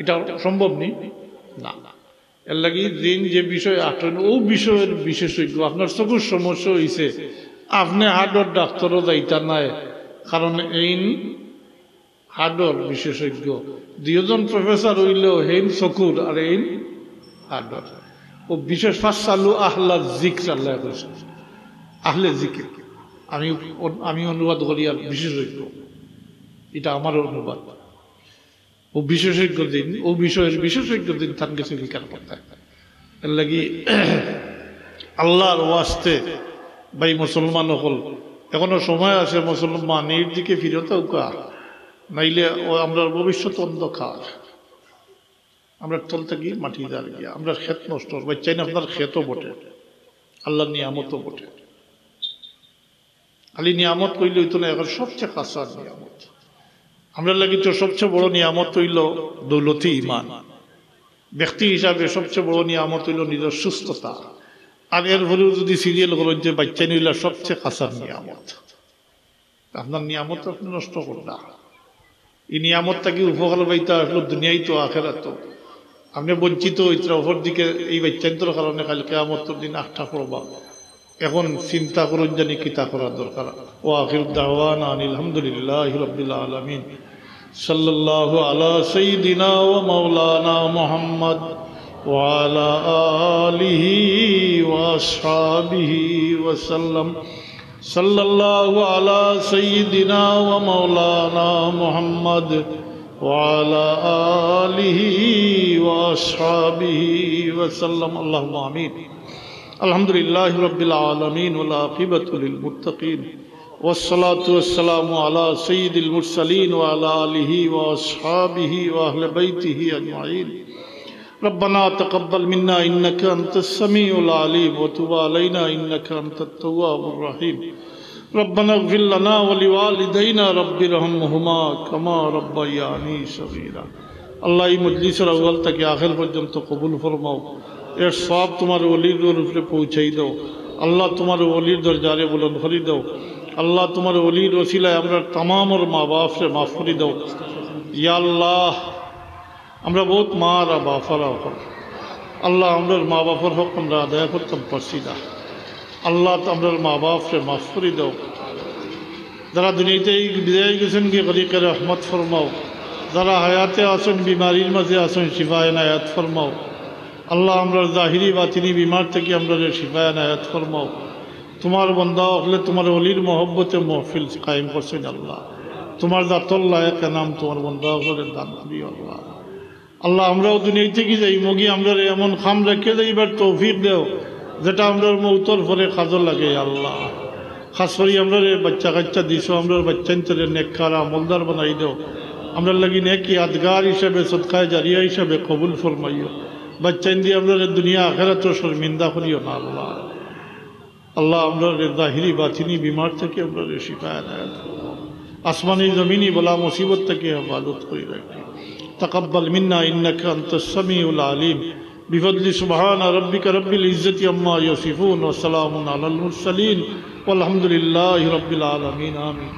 এটা সম্ভব নেই না, এর লাগি দিন যে বিষয় আটেন ও বিষয়ের বিশেষজ্ঞ, আপনার চকুর সমস্যা হয়েছে আপনি হার্টর ডাক্তারও যাইতা নাই, কারণ এই হার্টর বিশেষজ্ঞ দুজন প্রফেসর হইলেও হেইন চকুর আর এই হার্টর ও বিশেষ। ফাসআলু আহলা যিকর, আল্লাহ বলেছেন আহলে যিকর, আমি অনুবাদ করি আর বিশেষজ্ঞ, এটা আমার অনুবাদ। ও বিশেষজ্ঞ দিন, ও বিষয়ের বিশেষজ্ঞ দিন তার কাছে বিকার করতে, এর লাগি আল্লাহর ওয়াস্তে ভাই মুসলমান হল এখনো সময় আছে, মুসলমানের দিকে ফিরতে উকা, নাইলে আমরা ভবিষ্যৎ অন্ধকার, আমরা চলতে গিয়ে মাটি দাঁড় গিয়া আমরা ক্ষেত নষ্ট করবো, চাই না আপনার ক্ষেতও বটে, আল্লাহর নিয়ামতও বটে। খালি নিয়ামত কইলে হইতো না, এখন সবচেয়ে কাঁচা নিয়ামত আমরা লাগি তো সবচেয়ে বড় নিয়ামত হইল দৌলতি ইমান, ব্যক্তি হিসাবে সবচেয়ে বড় নিয়ামত হইল নিজের সুস্থতা, আর এর ভরেও যদি সিরিয়াল হলো যে বাচ্চা নিলা সবচেয়ে কাঁচার নিয়ামত, আপনার নিয়ামত আপনি নষ্ট করলা, এই নিয়ামতটাকে উপকার পাইতে আসলো দুনিয়ায় তো আখেরাত, আপনি বঞ্চিত হইতে অপর দিকে এই বাচ্চান্তর কারণে কাল কিয়ামতের দিন আটটা করবা, এখন চিন্তা করুন জানি কিতা করা দরকার। ও আখির দাওয়ানা আনিল হামদুলিল্লাহি রাব্বিল আলামিন, সাল্লাল্লাহু আলা সাইয়্যিদিনা ওয়া মাওলানা মুহাম্মদ ওয়া আলা আলিহি ওয়া আসহাবিহি ওয়া সাল্লাম। صلى الله على سيدنا ومولانا محمد وعلى آله وأصحابه وسلم اللهم آمين الحمد لله رب العالمين والعاقبة للمتقين والصلاة والسلام على سيد المرسلين وعلى آله وأصحابه وأهل بيته أجمعين ربنا تقبل منا إنك أنت السميع العليم وتب علينا إنك أنت التواب الرحيم ربنا اغفر لنا ولوالدينا رب ارحمهما كما ربياني صغيرا আল্লাহ এই মজলিসের আউয়াল থেকে আখির পর্যন্ত কবুল ফরমাও এর সওয়াব তোমার ওলির উপরে পৌঁছাই দাও আল্লাহ তোমার ওলির দরজারে বুলন্দ করে দাও আল্লাহ তোমার ওলির ওসিলায় আমরা तमामर মা বাপকে মাফ করে দাও ইয়া আল্লাহ আমরা বহুত মা আর বাফারা হক আল্লাহ আমরার মা বাবার হক আমরা আদায় করতাম পারছি না আল্লাহ আমরার মা বাপকে মাফ করে দাও যারা দুনিয়াতে বিদায় গেছেন গিয়ে গরিকের রহমত ফরমাও যারা হায়াতে আসেন বিমারির মাঝে আসেন শিফায়ে নায়াত ফরমাও আল্লাহ আমরার জাহিরি বাতিনি বিমার থেকে আমরা শিফায়ে নায়াত ফরমাও তোমার বান্দা হলে তোমার ওলির মহব্বতে মহফিল কায়েম করছেন আল্লাহ তোমার জাতুল্লাহ এক নাম তোমার বান্দা হলে দান করি আল্লাহ আল্লাহ আমরাও দুনিয়া থেকে যাই মগি আমরা এমন খাম রেখে যাইবার তৌফিক দেও যেটা আমরা মৌতর পরে কাজে লাগে আল্লাহ খাস করে আমরা বাচ্চা কাচ্চা দিছো আমরা বাচ্চান্তরে নেককার আমলদার বানাই দাও আমরা লাগি নেকি আদগার হিসাবে সদকায়ে জারিয়া হিসাবে কবুল ফরমাইও বাচ্চান দিয়ে আমরা দুনিয়া আখিরাত শর্মিন্দা করিও না আল্লাহ আল্লাহ আমরা জাহিরি বাতিনি বিমার থেকে আমরা শিফায়ে নায়াত আসমানি জমিনি বলা মুসিবত থেকে হেফাজত করে রাখি تقبل منا إنك أنت السميع العليم بفضل سبحان ربك رب العزة عما يصفون وسلام على المرسلين والحمد لله رب العالمين آمين